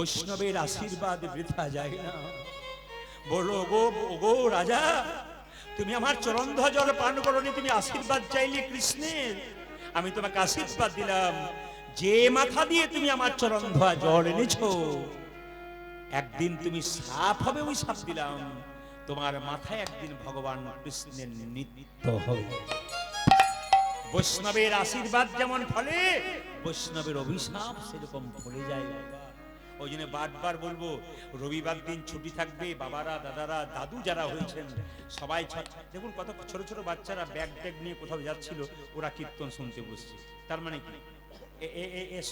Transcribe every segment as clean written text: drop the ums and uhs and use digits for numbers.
বৈষ্ণবের আশীর্বাদ বৃথা যায় না। বলো গো গো রাজা, তুমি আমার চরণ জল পান করনি, তুমি আশীর্বাদ চাইলে কৃষ্ণের, আমি তোমাকে আশীর্বাদ দিলাম। যে মাথা দিয়ে তুমি আমার চরণ ধোয়া জল এনেছো, একদিন তুমি সাপ হবে, ওই সাপ দিলাম তোমার মাথায় একদিন ভগবান কৃষ্ণের নিত্য হবে। বৈষ্ণবের আশীর্বাদ যেমন ফলে, বৈষ্ণবের অভিশাপ সেরকম ফলে যায়। ওই জন্য বারবার বলবো, রবিবার দিন ছুটি থাকবে, বাবারা, দাদারা, দাদু যারা হয়েছেন সবাই দেখুন, কত ছোট ছোট বাচ্চারা ব্যাগ ট্যাগ নিয়ে কোথাও যাচ্ছিল, ওরা কীর্তন শুনতে বসছে। তার মানে কি,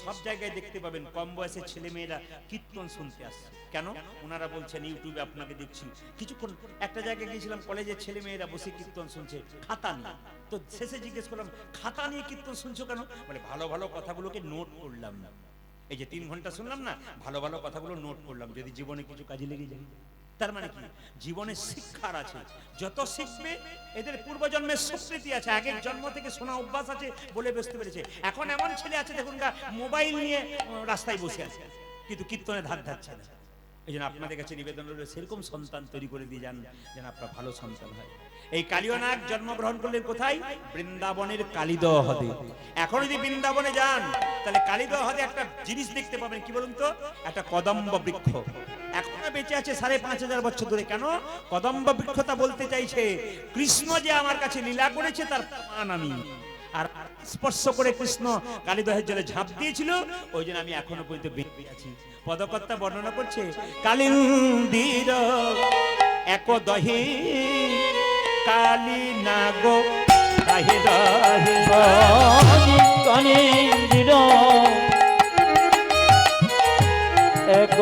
সব জায়গায় দেখতে পাবেন কম বয়সের ছেলে মেয়েরা কীর্তন শুনতে আসছে। কেন? ওনারা বলছেন ইউটিউবে আপনাকে দেখছি। কিছুক্ষণ একটা জায়গায় গিয়েছিলাম, কলেজের ছেলে মেয়েরা বসে কীর্তন শুনছে খাতা নিয়ে। তো শেষে জিজ্ঞেস করলাম, খাতা নিয়ে কীর্তন শুনছো কেন? বলে ভালো ভালো কথাগুলোকে নোট করলাম না। এই যে 3 ঘন্টা শুনলাম না, ভালো ভালো কথাগুলো নোট করলাম, যদি জীবনে কিছু কাজে লেগে যায়। তার মানে কি, জীবনে শিক্ষার আছে, যত শিখবে। এদের পূর্বজন্মের স্বীকৃতি আছে, আগের জন্ম থেকে শোনা অভ্যাস আছে বলে বুঝতে পেরেছে। এখন এমন ছেলে আছে দেখুন, মোবাইল নিয়ে রাস্তায় বসে আছে, কিন্তু কীর্তনে ধার ধারছে না। এই জন্য আপনাদের কাছে নিবেদন রইল, সেরকম সন্তান তৈরি করে দিয়ে যান যেন আপনার ভালো সন্তান হয়। এই কালীয়নাগ জন্মগ্রহণ করলেন কোথায়? বৃন্দাবনের কালীদহ হ্রদে। এখন যদি বৃন্দাবনে যান, তাহলে কালীদহ হ্রদে একটা জিনিস দেখতে পাবেন, কি বলুন তো? একটা কদম্ব বৃক্ষ এখনো বেঁচে আছে ৫৫০০ বছর ধরে। কেন কদম্ব বৃক্ষতা বলতে চাইছে? কৃষ্ণ যে আমার কাছে লীলা করেছে তার প্রমাণ আমি। আর স্পর্শ করে কৃষ্ণ কালীদহের জলে ঝাঁপ দিয়েছিল, ওই জন্য আমি এখনো পর্যন্ত বেঁচে আছি। পদকর্তা বর্ণনা করছে, কালিন্দির একদহে কালী নাগো রাহে রাহে কালিন্দির এক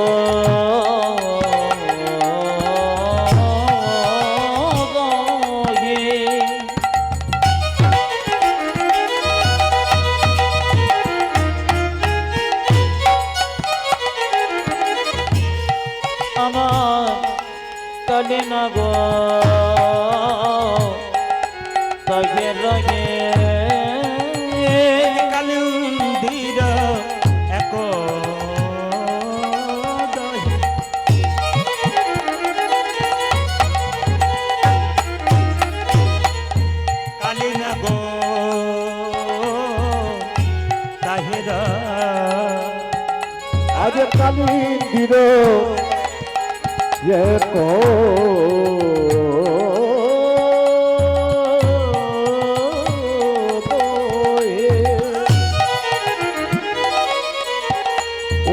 কালী নাগো তাকে রহে কালিন্দির এক কালী নাগো তাহেরা আজ কালিন্দির এক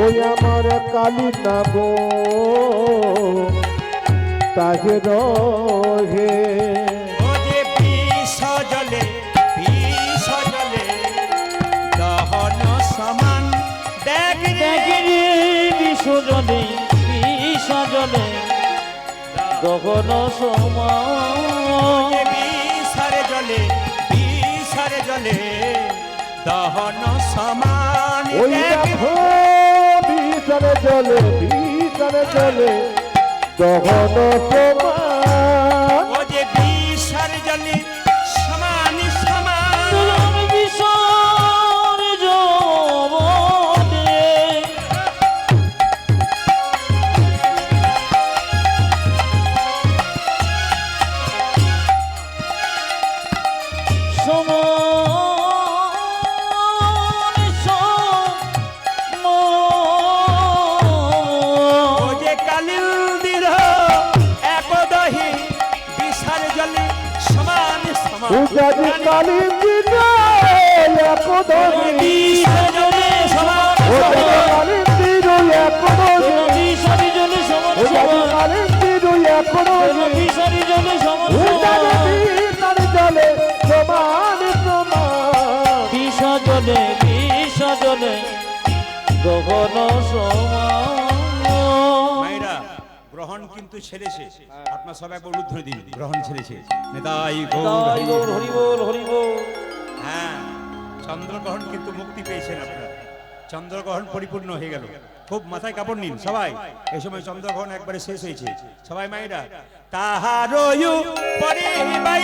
ওই আমার কালী নাগো তাহে রহে। বিষ জলে দহন সমান দেখ দেখি বিষ জলে দহন সমান। বিষারে জলে দহন সমান। ওই দেখো বিষারে জলে দহন সমান। ও যে বিষারে জলে সমান সমান। বিষার জলে উজাদি কালিন্দির একদহে বিষার জলে সমান কালিন্দির একদহে বিষারি জলে সমান কালিন্দির একদহে বিষারি জলে সমান জলে সমান সমান। বিষ জলে গগন সমান। মায়েরা, গ্রহণ কিন্তু ছেড়েছে, আপনার সবাই বলুন ধরে দিন, গ্রহণ ছেড়েছে। নেতাই গৌর হরি বল হরি বল। হ্যাঁ, চন্দ্রগ্রহণ কিন্তু মুক্তি পেয়েছেন আপনারা, চন্দ্রগ্রহণ পরিপূর্ণ হয়ে গেল। খুব মাথায় কাপড় নিন সবাই, এই সময় চন্দ্রগ্রহণ একবারে শেষ হয়েছে। সবাই মায়েরা, তাহারয়ু পরে বাই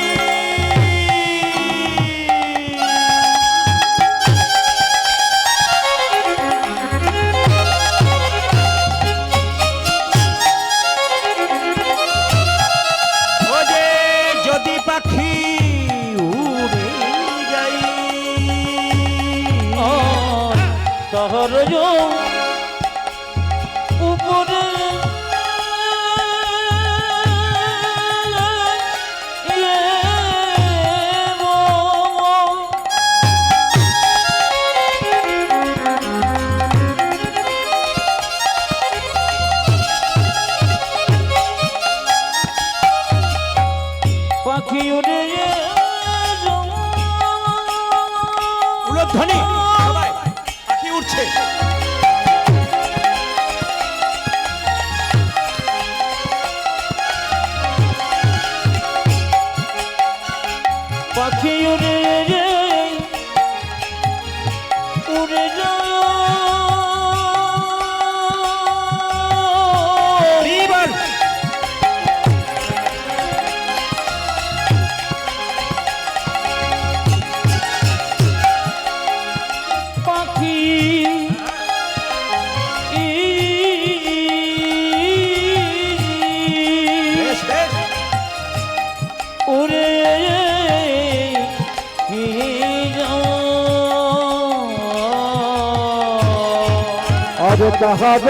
জাহাজ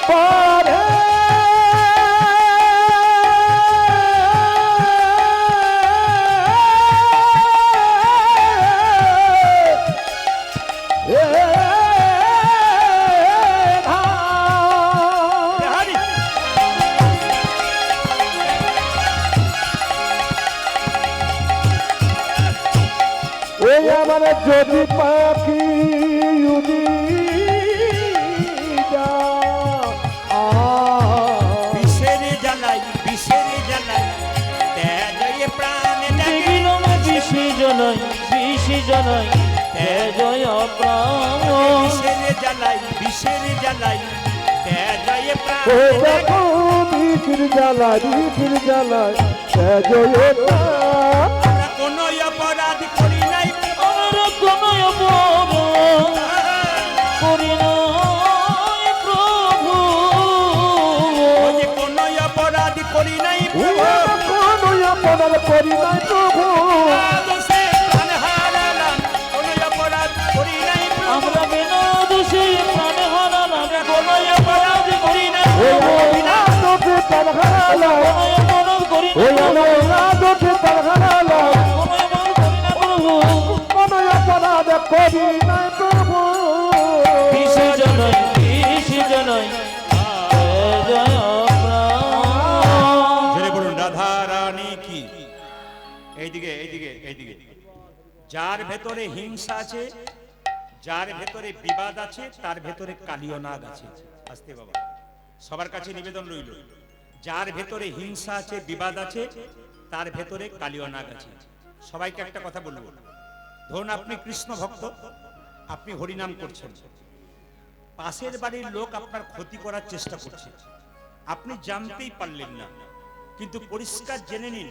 পারে আমার যদি পাখি উড়ি বিষের জ্বালাই তেজয়ে প্রাণ লাগে বিলম বিশি জনাই জয় প্রাণ বিষের জ্বালাই তেজয়ে প্রাণ ও লাগে দেখো বিকির জ্বালায় আমরা কোনো অপরাধ করি নাই আমরা কোনো অপরাধ করি নাই প্রভু ওই যে কোনো অপরাধ করি নাই প্রভু কোনো অপরাধ করি নাই প্রভু দোষে প্রাণ হারালাম কোনো অপরাধ করি নাই প্রভু আমরা বিনা দোষে প্রাণ হারালাম কোনো অপরাধ করি নাই ওই প্রভু না তোকে তার হারালাম কোনো অপরাধ করি ওই নাই না তোকে তার হারালাম কোনো অপরাধ করি না প্রভু কোনো অপরাধ করি নাই প্রভু বিশি জনাই জয় প্রাণ জোরে বলুন রাধা রানী কি এইদিকে যার ভেতরে হিংসা আছে যার ভেতরে বিবাদ আছে তার ভেতরে কালীয় নাগ আছে আস্তে বাবা সবার কাছে নিবেদন রইল যার ভেতরে হিংসা আছে বিবাদ আছে তার ভেতরে কালীয় নাগ আছে সবাইকে একটা কথা বলবো ধরুন আপনি কৃষ্ণ ভক্ত আপনি হরিনাম করছেন পাশের বাড়ির লোক আপনার ক্ষতি করার চেষ্টা করছে আপনি জানতেই পারলেন না কিন্তু পরিষ্কার জেনে নিন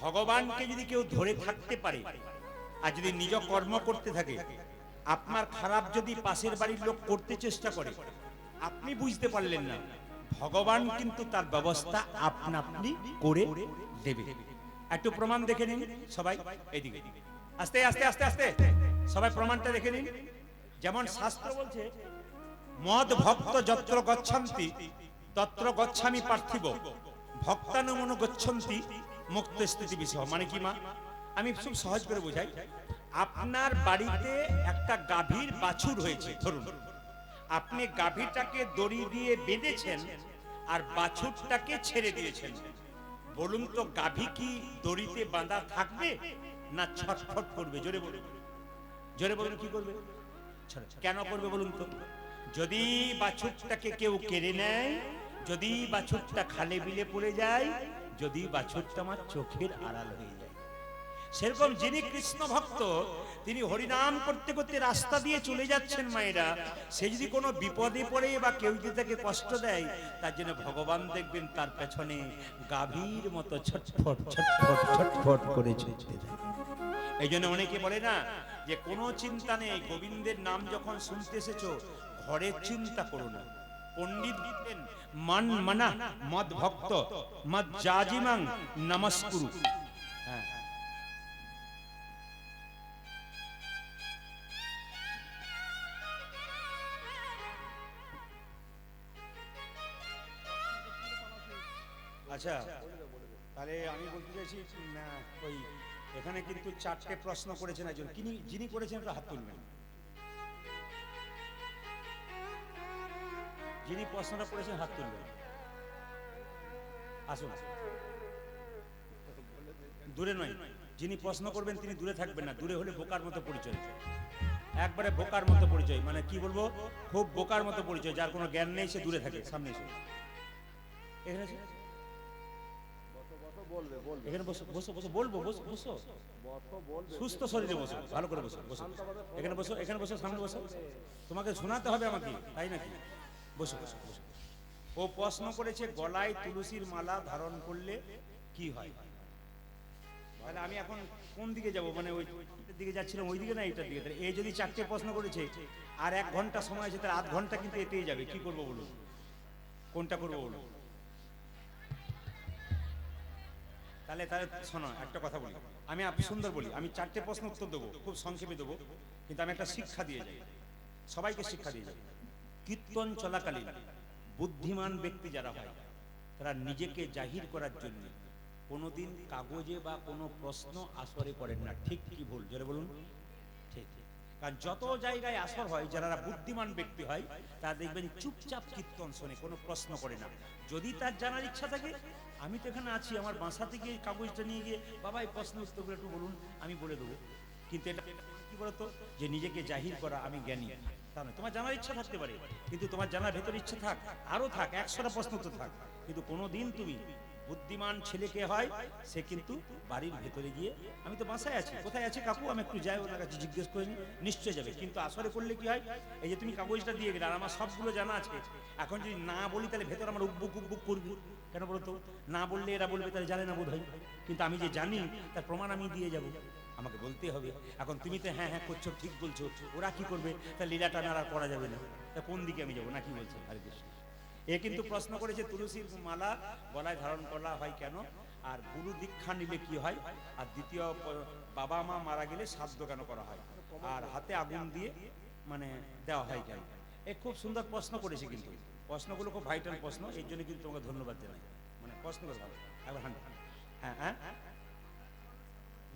ভগবানকে যদি কেউ ধরে থাকতে পারে আর যদি নিজ কর্ম করতে থাকে আপনার খারাপ যদি পাশের বাড়ির লোক করতে চেষ্টা করে আপনি বুঝতে পারলেন না ভগবান কিন্তু তার ব্যবস্থা আপনা আপনি করে দেবে একটু প্রমাণ দেখে নিন সবাই এইদিকে আস্তে আস্তে আস্তে আস্তে সবাই প্রমাণটা দেখে নিন যেমন শাস্ত্র বলছে মদ ভক্ত যত্র গচ্ছন্তি তত্র গচ্ছামি পার্থিব ভক্তানুমন গচ্ছন্তি মুক্ত স্থিতি বিষয় মানে কি মা আমি খুব সহজ করে বোঝাই আপনার বাড়িতে একটা গাভীর বাছুর হয়েছে ধরুন আপনি গাভীটাকে দড়ি দিয়ে বেঁধেছেন আর বাছুরটাকে ছেড়ে দিয়েছেন বলুন তো গাভী কি দড়িতে বাঁধা থাকবে না ছটফট করবে জোরে বলুন কি করবে কেন করবে বলুন তো যদি বাছুরটাকে কেউ কেড়ে নেয় যদি বাছুরটা খালে বিলে পড়ে যায় যদি বাছুরটা আমার চোখের আড়াল হয়ে যায় সেরকম যিনি কৃষ্ণ ভক্ত তিনি হরিনাম করতে করতে রাস্তা দিয়ে চলে যাচ্ছেন মায়েরা সে যদি কোনো বিপদে পড়ে বা কেউ যদি তাকে কষ্ট দেয় তার জন্য ভগবান দেখবেন তার পেছনে গাভীর মতো ছটফট ছটফট ছটফট করে চলতে থাকে এই জন্য অনেকে বলে না যে কোনো চিন্তা নেই গোবিন্দের নাম যখন শুনতে এসেছো ঘরের চিন্তা করো না পণ্ডিত বলতেন মান মানা মদ ভক্ত মদ জাজিমাং নমস্কুরু হ্যাঁ আচ্ছা তাহলে আমি বলতে চাইছি না ওই এখানে কিন্তু চারটে প্রশ্ন করেছেন একজন যিনি করেছেন একটু হাত তুলবেন যিনি প্রশ্নটা করেছেন হাত তুলবেন আসুন দূরে নয় যিনি প্রশ্ন করবেন তিনি দূরে থাকবেন না দূরে হলে বোকার মতো পরিচয় একবারে বোকার মতো পরিচয় মানে কি বলবো খুব বোকার মতো পরিচয় যার কোনো জ্ঞান নেই সে দূরে থাকে সামনে এসে এখানে এখানে বসো বসো বসো বলবো বসো বসো সুস্থ শরীরে বসো ভালো করে বসো বসো এখানে বসো সামনে বসো তোমাকে শোনাতে হবে আমাকে তাই নাকি বসো বসো বসো ও প্রশ্ন করেছে গলায় তুলসীর মালা ধারণ করলে কি হয় তাহলে আমি এখন কোন দিকে যাব মানে ওই দিকে যাচ্ছিলাম ওই দিকে না এইটার দিকে তাহলে এই যদি চারটে প্রশ্ন করেছে আর 1 ঘন্টা সময় আছে তাহলে 8 ঘন্টা কিন্তু এতেই যাবে কি করবো বলুন কোনটা করবো বলুন তাহলে শোনো একটা কথা বলি আমি সুন্দর বলি আমি চারটে প্রশ্ন উত্তর দেবো খুব সংক্ষেপে দেবো কিন্তু আমি একটা শিক্ষা দিয়ে যাই সবাইকে শিক্ষা দিয়ে যাবে। কীর্তন চলাকালীন বুদ্ধিমান ব্যক্তি যারা হয় তারা নিজেকে জাহির করার জন্য কোনোদিন কাগজে বা কোনো প্রশ্ন আসরে করেন না। ঠিক কি ভুল জোরে বলুন? ঠিক। কারণ যত জায়গায় আসর হয় যারা বুদ্ধিমান ব্যক্তি হয় তারা দেখবেন চুপচাপ কীর্তন শোনে, কোনো প্রশ্ন করে না। যদি তার জানার ইচ্ছা থাকে, আমি তো এখানে আছি, আমার বাসা থেকে কাগজটা নিয়ে গিয়ে বাবা এই প্রশ্ন উত্তরগুলো একটু বলুন, আমি বলে দেবো। কিন্তু এটা কি বলতো, যে নিজেকে জাহির করা আমি জ্ঞানী তা নয়। তোমার জানার ইচ্ছা থাকতে পারে, কিন্তু তোমার জানার ভেতর ইচ্ছা থাক, আরো থাক, 100টা প্রশ্ন তো থাক, কিন্তু কোনোদিন তুমি বুদ্ধিমান ছেলেকে হয় সে কিন্তু বাড়ির ভেতরে গিয়ে আমি তো বাসায় আছি, কোথায় আছে কাকু, আমি একটু যাই ওনার কাছে জিজ্ঞেস করে নিই, নিশ্চয় যাবে। কিন্তু আসরে করলে কি হয়, এই যে তুমি কাগজটা দিয়ে গেলে আর আমার সবগুলো জানা আছে, এখন যদি না বলি তাহলে ভেতর আমার উকবুক করবে। কেন বলতো, না বললে এরা বলবে তাহলে জানে না বোধ হয়, কিন্তু আমি যে জানি তার প্রমাণ আমি দিয়ে যাব, আমাকে বলতে হবে। এখন তুমি তো হ্যাঁ হ্যাঁ করছো, ঠিক বলছো, ওরা কি করবে, তা লীলাটা নাড়া করা যাবে না, তা কোন দিকে আমি যাবো, না কি বলছো? হরে কৃষ্ণ। এ কিন্তু প্রশ্ন করেছে তুলসীর মালা গলায় ধারণ করা হয় কেন, আর গুরু দীক্ষা নিলে কি হয়, আর দ্বিতীয় বাবা মা মারা গেলে শ্রাদ্ধ কেন করা হয়, আর হাতে আগুন দিয়ে মানে দেওয়া হয় কেন। এ খুব সুন্দর প্রশ্ন করেছে, কিন্তু প্রশ্নগুলো খুব ভাইটাল প্রশ্ন, এর জন্য কিন্তু তোমাকে ধন্যবাদ জানাই। মানে প্রশ্নগুলো ভালো, একবার হ্যাঁ হ্যাঁ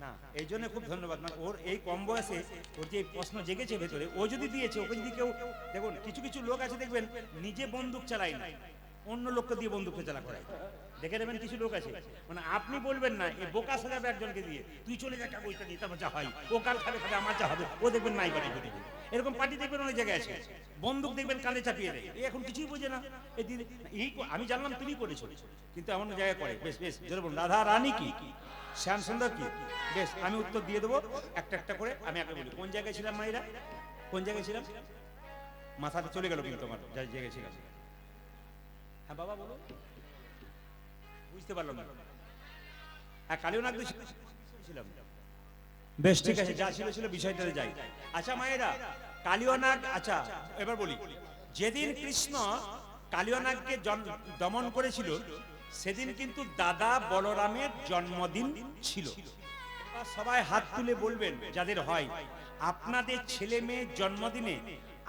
না, এই জন্য খুব ধন্যবাদ। মানে ওর এই কম বয়সে ওর যে প্রশ্ন জেগেছে ভেতরে, ও যদি দিয়েছে, ওকে যদি কেউ, দেখুন কিছু কিছু লোক আছে দেখবেন নিজে বন্দুক চালায় না, অন্য লোককে দিয়ে বন্দুক চালা করায়, দেখে নেবেন কিছু লোক আছে, মানে আপনি বলবেন না, এ বোকা সাজাবে একজনকে দিয়ে, তুই চলে যা কাগজটা নিয়ে, তারপর যা হয়, ও কাল খাবে খাবে, আমার যা হবে, ও দেখবেন নাই পারে। এরকম পার্টি দেখবেন অনেক জায়গায় আছে, বন্দুক দেখবেন কানে চাপিয়ে দেয়, এই এখন কিছুই বোঝে না, এই দিদি এই আমি জানলাম তুমি করেছো, কিন্তু এমন জায়গায় করে। বেশ বেশ জোরে বলুন, রাধা রানী কি, শ্যাম সুন্দর কি, বেশ আমি উত্তর দিয়ে দেবো একটা একটা করে। আমি আগে বলি কোন জায়গায় ছিলাম মায়েরা, কোন জায়গায় ছিলাম, মাথাটা চলে গেল কিন্তু আমার যাই জায়গায় ছিলাম। হ্যাঁ বাবা বলো, বুঝতে পারলাম না। হ্যাঁ কালীনাগ ছিলাম, বেশ ঠিক আছে, যা ছিল ছিল, বিষয়টাতে যাই। আচ্ছা মায়েরা, কালীনাগ, আচ্ছা এবার বলি, যেদিন কৃষ্ণ কালীনাগকে দমন করেছিল সেদিন কিন্তু দাদা বলরামের জন্মদিন ছিল। সবাই হাত তুলে বলবেন যাদের হয়, আপনাদের ছেলে মেয়ের জন্মদিনে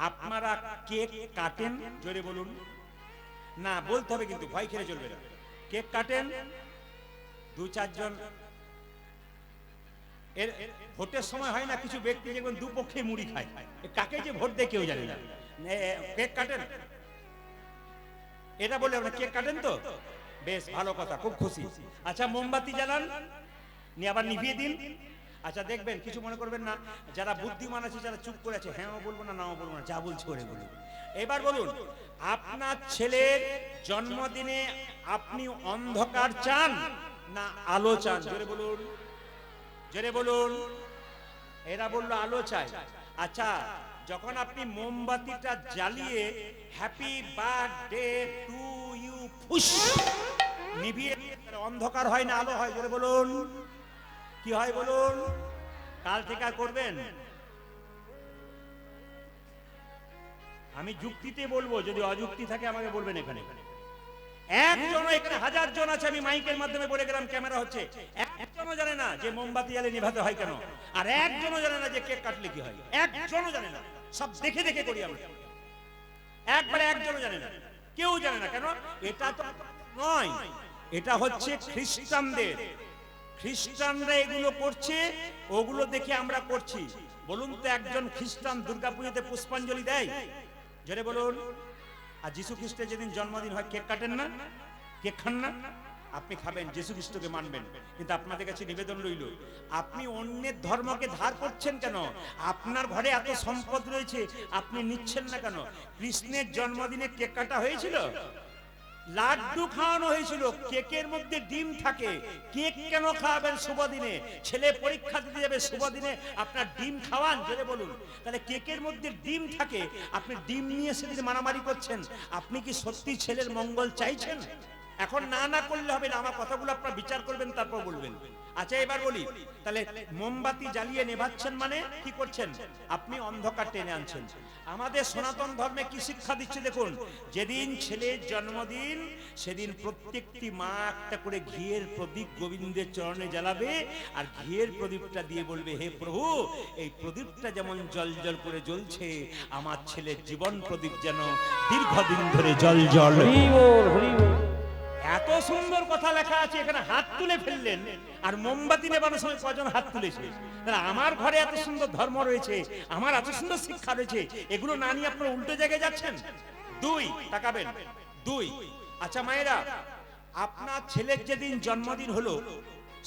আপনারা কেক কাটেন? জোরে বলুন। না বলতে হবে, কিন্তু ভয় খেলে চলবে না। কেক কাটেন? 2-4 জন। এর ভোটের সময় হয় না, কিছু ব্যক্তি যেমন দুপক্ষে মুড়ি খায়, কাকে যে ভোট দেয় কেউ জানে না। কেক কাটেন? এটা বলে আপনারা কেক কাটেন তো, বেশ ভালো কথা, খুব খুশি। আচ্ছা মোমবাতি জ্বালান, নিয়ে আবার নিভিয়ে দিন। আচ্ছা দেখবেন, কিছু মনে করবেন না, যারা বুদ্ধিমান আছে, যারা চুপ করে আছে, হ্যাঁও বলবো না নাও বলবো না, যা বলছো ওরে বলুন। এবার বলুন, আপনার ছেলের জন্মদিনে আপনি অন্ধকার চান না আলো চান? জোরে বলুন, জোরে বলুন। এরা বললো আলো চাই। আচ্ছা যখন আপনি মোমবাতিটা জ্বালিয়ে হ্যাপি বার্থডে টু ইউ ফুস নিভিয়ে, অন্ধকার হয় না আলো হয়? জোরে বলুন, কি হয় বলুন? কাল থেকে আর করবেন? আমি যুক্তিতে বলবো, যদি অযুক্তি থাকে আমাকে বলবেন। এখানে একজন, এখানে 1000 জন আছে, আমি মাইকের মাধ্যমে বলে গেলাম, ক্যামেরা হচ্ছে, একজনও জানে না যে মোমবাতি জ্বালিয়ে নিভাতে হয় কেন, আর একজনও জানে না যে কেক কাটলে কি হয়, একজনও জানে না। সব দেখে দেখে করি আমরা, একবারে একজনও জানে না, কেউ জানে না। কেন? এটা তো নয়, এটা হচ্ছে খ্রিস্টানদের। খ্রিস্টানরা এগুলো করছে, ওগুলো দেখে আমরা করছি। বলুন তো, একজন খ্রিস্টান দুর্গাপুজোতে পুষ্পাঞ্জলি দেয়? জোরে বলুন। আর যীশু খ্রিস্টের যেদিন জন্মদিন হয় কেক কাটেন না, কেক খান না? আপনি খাবেন, যীশু খ্রিস্টকে মানবেন, কিন্তু আপনাদের কাছে নিবেদন রইল, আপনি অন্যের ধর্মকে ধার করছেন কেন? আপনার ঘরে এত সম্পদ রয়েছে, আপনি নিচ্ছেন না কেন? কৃষ্ণের জন্মদিনে কেক কাটা হয়েছিল, লাড্ডু খাওয়ানো হয়েছিল, কেকের মধ্যে ডিম থাকে, কেক কেন খাওয়াবেন শুভ দিনে? ছেলে পরীক্ষা দিতে যাবে শুভ দিনে, আপনার ডিম খাওয়ান? জোরে বলুন। তাহলে কেকের মধ্যে ডিম থাকে, আপনি ডিম নিয়ে সেদিন মারামারি করছেন, আপনি কি সত্যি ছেলের মঙ্গল চাইছেন? এখন না না করলে হবে না, আমার কথাগুলো আপনারা বিচার করবেন তারপর বলবেন। আচ্ছা এবার বলি, তাহলে মোমবাতি জ্বালিয়ে নেভাচ্ছেন মানে কি করছেন? আপনি অন্ধকার টেনে আনছেন। আমাদের সনাতন ধর্মে কি শিক্ষা দিচ্ছে দেখুন, যেদিন ছেলের জন্মদিন সেদিন প্রত্যেকটি মা একটা করে ঘিয়ের প্রদীপ গোবিন্দের চরণে জ্বালাবে, আর ঘিয়ের প্রদীপটা দিয়ে বলবে, হে প্রভু, এই প্রদীপটা যেমন জল জল করে জ্বলছে, আমার ছেলের জীবন প্রদীপ যেন দীর্ঘদিন ধরে জল জল। হরি বল, হরি বল। এত সুন্দর কথা লেখা আছে, এখানে হাত তুলে ফেললেন। আর মোমবাতি নেবানোর সময় কজন হাত তুলেছে? তাহলে আমার ঘরে এত সুন্দর ধর্ম রয়েছে, আমার এত সুন্দর শিক্ষা রয়েছে, এগুলো না নিয়ে আপনারা উল্টো জায়গায় যাচ্ছেন। দুই, তাকাবেন। দুই, আচ্ছা মায়েরা, আপনার ছেলের যেদিন জন্মদিন হলো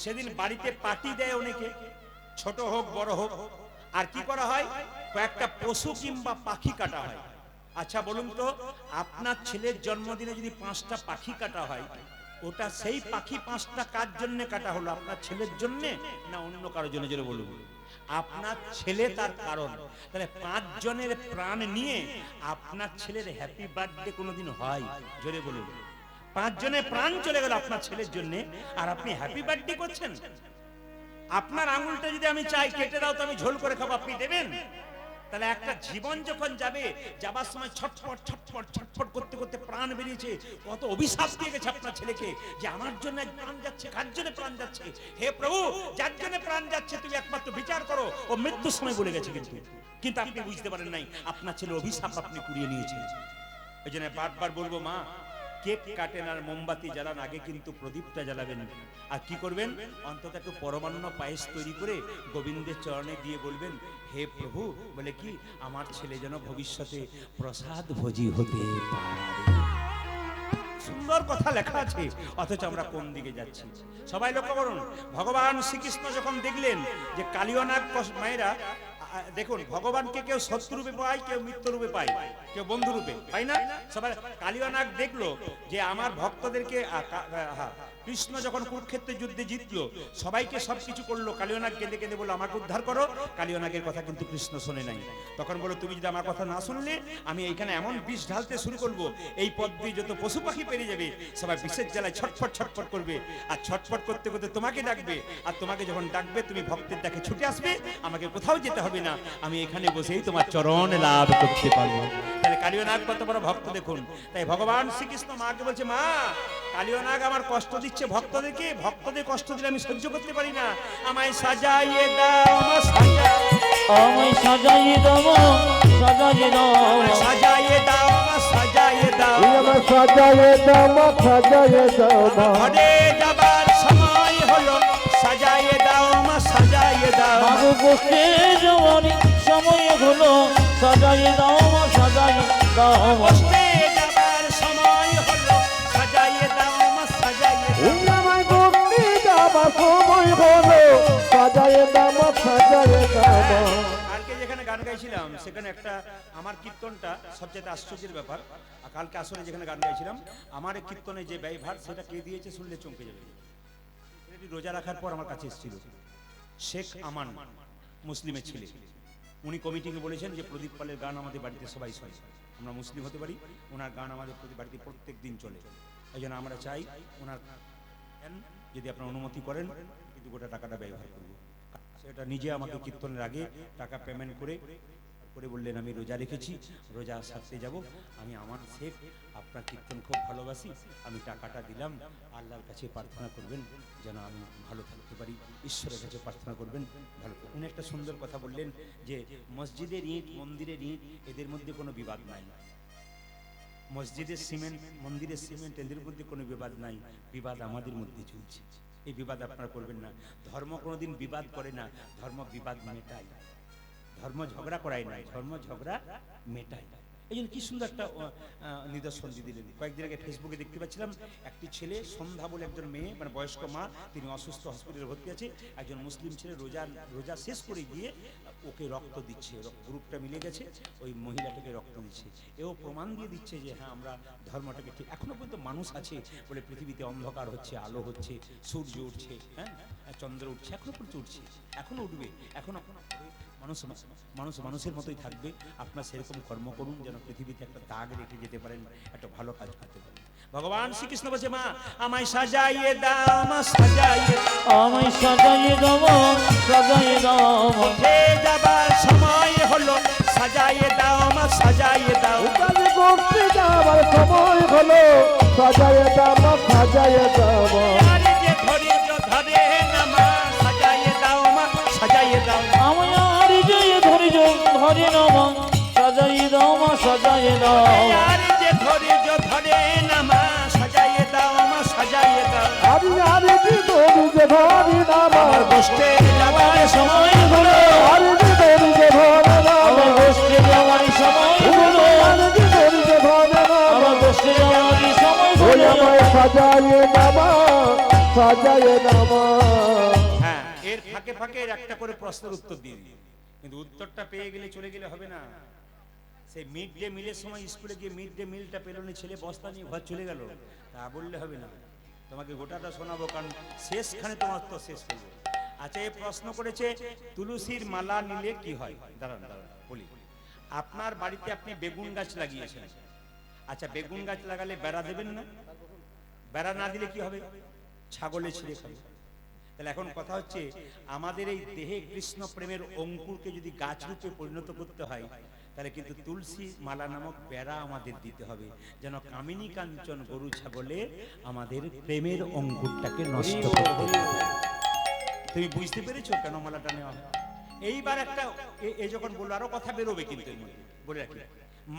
সেদিন বাড়িতে পার্টি দেয় অনেকে, ছোট হোক বড় হোক। আর কি করা হয়? কয়েকটা পশু কিংবা পাখি কাটা হয়। আচ্ছা বলুন তো, আপনার ছেলের জন্মদিনে যদি 5টা পাখি কাটা হয়, ওটা সেই পাখি 5টা কার জন্য কাটা হলো? আপনার ছেলের জন্য না অন্য কারোর জন্য? জোরে বলুন। আপনার ছেলে তার কারণ। তাহলে 5 জনের প্রাণ নিয়ে আপনার ছেলের হ্যাপি বার্থডে কোনোদিন হয়? জোরে বলুন। 5 জনের প্রাণ চলে গেল আপনার ছেলের জন্য, আর আপনি হ্যাপি বার্থডে করছেন? আপনার আঙুলটা যদি আমি চাই কেটে দাও তো আমি ঝোল করে খাবো, আপনি দেবেন? তাহলে একটা জীবন যখন যাবে, যাবার সময় ছটফট ছটফট ছটফট করতে করতে প্রাণ বেরিয়েছে, কত অভিশাপ দিয়ে গেছে আপনার ছেলেকে যে আমার জন্য প্রাণ যাচ্ছে। কার জন্য প্রাণ যাচ্ছে? হে প্রভু, যার জন্য প্রাণ যাচ্ছে তুমি একমাত্র বিচার করো। ও মৃত্যুর সময় বলে গেছে, কিন্তু আপনি বুঝতে পারেন নাই আপনার ছেলে অভিশাপ আপনি কুড়িয়ে নিয়েছেন। ওই জন্য বারবার বলবো, মা কেক কাটেন আর মোমবাতি জ্বালান, আগে কিন্তু প্রদীপটা জ্বালাবেন। আর কি করবেন? অন্তত একটু পরমান্ন পায়েস তৈরি করে গোবিন্দের চরণে দিয়ে বলবেন, হে প্রভু, বলে কি আমার ছেলে যেন ভবিষ্যতে প্রসাদ ভোজি হতে পারে। সুন্দর কথা লেখা আছে, অথচ আমরা কোন দিকে যাচ্ছি? সবাই লক্ষ্য করুন, ভগবান শ্রীকৃষ্ণ যখন দেখলেন যে কালিয়নাগ, মায়েরা দেখুন, ভগবানকে কেউ শত্রু রূপে পায়, কেউ মিত্র রূপে পায়, কেউ বন্ধু রূপে পায় না। সবাই কালিয়নাগ দেখলো যে আমার ভক্তদেরকে, কৃষ্ণ যখন কুরুক্ষেত্রের যুদ্ধে জিতলো, সবাইকে সবকিছু করলো, কালিয়নাগ কেঁদে কেঁদে বললো আমাকে উদ্ধার করো। কালিয়নাগের কথা কিন্তু কৃষ্ণ শোনে নাই। তখন বললো, তুমি যদি আমার কথা না শুনলে আমি এইখানে এমন বিষ ঢালতে শুরু করবো, এই পথ দিয়ে যত পশু পাখি পেরিয়ে যাবে সবাই বিষের জ্বালায় ছটফট ছটফট করবে, আর ছটফট করতে করতে তোমাকে ডাকবে, আর তোমাকে যখন ডাকবে তুমি ভক্তের ডাকে ছুটে আসবে, আমাকে কোথাও যেতে হবে না, আমি এখানে বসেই তোমার চরণ লাভ করতে পারবো। তাহলে কালিয়নাগ কত বড় ভক্ত দেখুন। তাই ভগবান শ্রীকৃষ্ণ মাকে বলছে, মা কালিয়নাগ আমার কষ্ট দিচ্ছে ভক্তদেরকে, ভক্তদের কষ্ট দিলে আমি সহ্য করতে পারি না, আমায় সাজাইয়ে দাও, আমায় সাজাইয়ে দাও, সাজাইয়ে দাও, সাজাইয়ে দাও, সাজাইয়ে দাও, আমার সাজায়ে দাও, সাজায়ে দাও। ঘরে যাবার সময় হলো, সাজাইয়ে দাও, সাজাইয়ে দাও। মাগো বসতে যাওয়ার সময় হলো, সাজাইয়ে দাও, সাজাইয়ে দাও। বসতে যাবার সময় হলো, সাজাইয়ে দাও, সাজাইয়ে দাও। আমায় বলতে যাবার সময় হলো, সাজায়ে দাও, সাজায়ে দাও। কালকে যেখানে গান গাইছিলাম সেখানে একটা আমার কীর্তনটা সবচেয়ে আশ্চর্যের ব্যাপার। আর কালকে আসলে যেখানে গান গাইছিলাম, আমার এই কীর্তনে যে ব্যয়ভার সেটা কে দিয়েছে শুনলে চমকে যাবে। এটি রোজা রাখার পর আমার কাছে এসেছিল শেখ আমান, মুসলিমের ছেলে। উনি কমিটিকে বলেছেন যে প্রদীপ পালের গান আমাদের বাড়িতে সবাই শোনে, আমরা মুসলিম হতে পারি, ওনার গান আমাদের বাড়িতে প্রত্যেক দিন চলে। এই জন্য আমরা চাই ওনার যদি আপনার অনুমতি করেন কিন্তু গোটা টাকাটা ব্যবহার করব। সেটা নিজে আমাকে কীর্তনের আগে টাকা পেমেন্ট করে বললেন, আমি রোজা রেখেছি, রোজা সারতে যাব, আমি আমার শেখ আপনার কীর্তন খুব ভালোবাসি, আমি টাকাটা দিলাম, আল্লাহর কাছে প্রার্থনা করবেন যেন আমি ভালো থাকতে পারি, ঈশ্বরের কাছে প্রার্থনা করবেন ভালো। উনি একটা সুন্দর কথা বললেন যে মসজিদের ইট, মন্দিরের ইট, এদের মধ্যে কোনো বিবাদ নাই। মসজিদের সিমেন্ট, মন্দিরের সিমেন্ট, এদের মধ্যে কোনো বিবাদ নাই, বিবাদ আমাদের মধ্যে চলছে। এই বিবাদ আপনারা করবেন না। ধর্ম কোনোদিন বিবাদ করে না, ধর্ম বিবাদ মেটায়। ধর্ম ঝগড়া করাই নাই, ধর্ম ঝগড়া মেটায়। এই জন্য কি সুন্দর একটা নিদর্শন দিয়ে দিলেন। কয়েকদিন আগে ফেসবুকে দেখতে পাচ্ছিলাম একটি ছেলে, সন্ধ্যা বলে একজন মেয়ে, মানে বয়স্ক মা, তিনি অসুস্থ, হসপিটালে ভর্তি আছে, একজন মুসলিম ছেলে রোজা শেষ করে গিয়ে ওকে রক্ত দিচ্ছে, গ্রুপটা মিলে গেছে, ওই মহিলাটাকে রক্ত দিচ্ছে। এও প্রমাণ দিয়ে দিচ্ছে যে হ্যাঁ আমরা ধর্মটাকে ঠিক, এখনো পর্যন্ত মানুষ আছে বলে পৃথিবীতে অন্ধকার হচ্ছে, আলো হচ্ছে, সূর্য উঠছে, হ্যাঁ চন্দ্র উঠছে, এখনো পর্যন্ত উঠছে, এখনো উঠবে, এখনো মানুষ মানুষের মতোই থাকবে। আপনার সেরকম কর্ম করুন যেন পৃথিবীতে একটা দাগ রেখে যেতে পারেন, একটা ভালো কাজ করতে পারেন। ভগবান শ্রীকৃষ্ণ বলছে মা আমায় সাজাইয়ে দাও, আমায় সাজাইয়ে দাও। আমায় সাজাইয়ে দাও, সাজাইয়ে দাও। উঠে যাবার সময় হলো, সাজাইয়ে দাও, আমায় সাজাইয়ে দাও। কালী করতে যাবার সময় হলো, সাজাইয়ে দাম সাজাইয়ে দাম। আর যে ধৈর্য ধরে না মা, সাজাইয়ে দাও, মা সাজাইয়ে দাও। আমায় আর যে ধৈর্য ধরে না মা, সাজাইয়ে দাও মা, সাজাইয়ে দাও। আর যে ধৈর্য ধরে না মা, সাজাইয়ে দাও, মা সাজাইয়ে দাও। আরে আরে কি তোরি যে ধরি নাম, আমার বসতে যাবার সময় হলো, আরে কি তোরি যে ধরে নাম, আমার বসতে যাওয়ার সময় হলো, আরে কি তোরি যে ধরে নাম। আমার বসতে যাওয়ার সময় ওই হলো। আমায় সাজাইয়ে দাম সাজাইয়ে দাম। হ্যাঁ, এর ফাঁকে ফাঁকে এর একটা করে প্রশ্নের উত্তর দিয়ে দিই, কিন্তু উত্তরটা পেয়ে গেলে চলে গেলে হবে না। সেই মিড ডে মিলের সময় স্কুলে গিয়ে মিড ডে মিলটা পেল না, ছেলে বস্তা নিয়ে ঘর চলে গেল, তা বললে হবে না। তোমাকে গোটাটা শোনাবো, কারণ শেষখানে তোমার তো শেষ করবো। আচ্ছা, এই প্রশ্ন করেছে তুলসীর মালা নিলে কি হয়। দাঁড়ান দাঁড়ান বলি। আপনার বাড়িতে আপনি বেগুন গাছ লাগিয়েছেন। আচ্ছা, বেগুন গাছ লাগালে বেড়া দেবেন না? বেড়া না দিলে কি হবে? ছাগলে ছিঁড়ে খাবে। তাহলে এখন কথা হচ্ছে, আমাদের এই দেহে কৃষ্ণ প্রেমের অঙ্কুরকে যদি গাছ রূপে পরিণত করতে হয়, তাহলে কিন্তু তুলসী মালা নামক বেড়া আমাদের দিতে হবে, যেন কামিনী কাঞ্চন গরু ছাগলে আমাদের প্রেমের অঙ্কুরটাকে নষ্ট করতে পারে। তুমি বুঝতে পেরেছো কেন মালাটা নেওয়া হয়? এইবার একটা এই যখন বললো, আরো কথা বেরোবে কিন্তু এর মধ্যে বলে রাখি,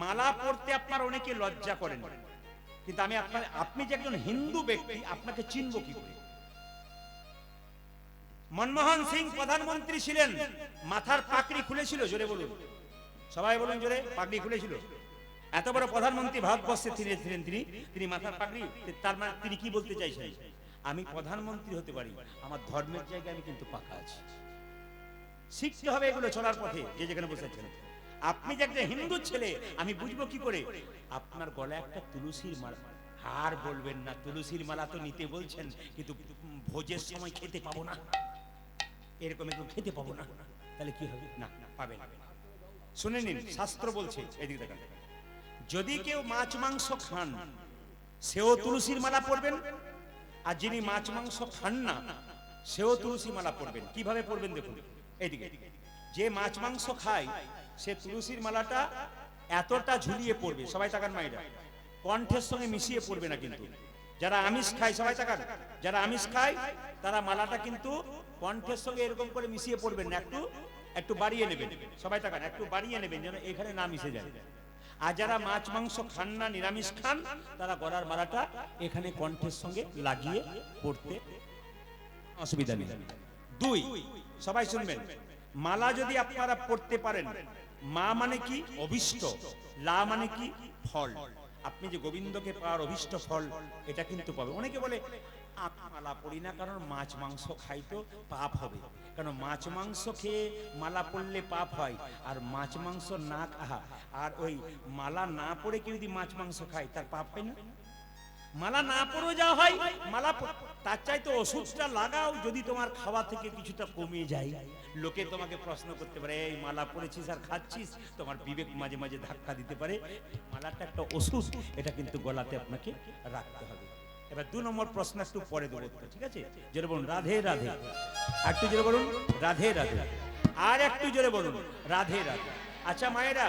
মালা পরতে আপনার অনেকে লজ্জা করেন, কিন্তু আমি আপনি যে একজন হিন্দু ব্যক্তি, আপনাকে চিনব কি করে? মনমোহন সিং প্রধানমন্ত্রী ছিলেন, মাথার পাগড়ি খুলেছিল, জোরে বলুন, সবাই বলুন জোরে, পাগড়ি খুলেছিল। এত বড় প্রধানমন্ত্রী ভারতবর্ষে ছিলেন তিনি মাথার পাগড়ি, তার মানে তিনি কি বলতে চাইছেন? আমি প্রধানমন্ত্রী হতে পারি, আমার ধর্মের জায়গায় আমি কিন্তু পাকা আছি। শিখতে হবে এগুলো চলার পথে, যে যেখানে বসেছেন। আপনি যে একটা হিন্দু ছেলে, আমি বুঝবো কি করে? আপনার গলায় একটা তুলসীর মালা। আর বলবেন না তুলসীর মালা তো নিতে বলছেন, কিন্তু ভোজের সময় খেতে পাবো না, এরকম একটু খেতে পাবো না, তাহলে কি হবে? না পাবেন। শুনে নিন, শাস্ত্র বলছে, এদিকে দেখেন, যদি কেউ মাছ মাংস খান, সেও তুলসীর মালা পরবেন, আর যিনি মাছ মাংস খান না, সেও তুলসী মালা পরবেন। কিভাবে পরবেন দেখুন, এইদিকে। যে মাছ মাংস খায়, সে তুলসীর মালাটা এতটা ঝুলিয়ে পড়বে, সবাই তাকান মায়েরা, কণ্ঠের সঙ্গে মিশিয়ে পড়বে না কিন্তু। যারা আমিষ খায়, সবাই তাকান, যারা আমিষ খায় তারা মালাটা কিন্তু কণ্ঠের সঙ্গে এরকম করে মিশিয়ে পড়বেন না, একটু বাড়িয়ে নেবেন, সবাই তাকান, একটু বাড়িয়ে নেবেন যেন এখানে না মিশে যায়। আর যারা মাছ মাংস খান না, নিরামিষ খান, তারা গলার মালাটা এখানে কণ্ঠের সঙ্গে লাগিয়ে পড়তে অসুবিধা নেই। দুই, সবাই শুনবেন, মালা যদি আপনারা পড়তে পারেন, মা মানে কি? অভিষ্ট। লা মানে কি? ফল। আপনি যে গোবিন্দকে পাওয়ার অভিষ্ট ফল, এটা কিন্তু পাবে। অনেকে বলে মালা পড়ি না কারণ মাছ মাংস খাই তো পাপ হবে। কারণ মাছ মাংস খেয়ে মালা পড়লে পাপ হয়, আর মাছ মাংস না খাওয়া আর ওই মালা না পড়ে কেউ যদি মাছ মাংস খায়, তার পাপ হয় না? মালা না পড়েও যা হয়, মালা তার চাইতে ওষুধটা লাগাও, যদি তোমার খাওয়া থেকে কিছুটা কমে যায়। লোকে তোমাকে প্রশ্ন করতে পারে, এই মালা পড়েছিস আর খাচ্ছিস, তোমার বিবেক মাঝে মাঝে ধাক্কা দিতে পারে। মালাটা একটা ওষুধ, এটা কিন্তু গলাতে আপনাকে রাখতে হবে। এবার 2 নম্বর প্রশ্ন একটু পরে দেবো, ঠিক আছে? জোরে বলুন রাধে রাধে, একটু জোরে বলুন রাধে রাধে, আর একটু জোরে বলুন রাধে রাধে। আচ্ছা মায়েরা,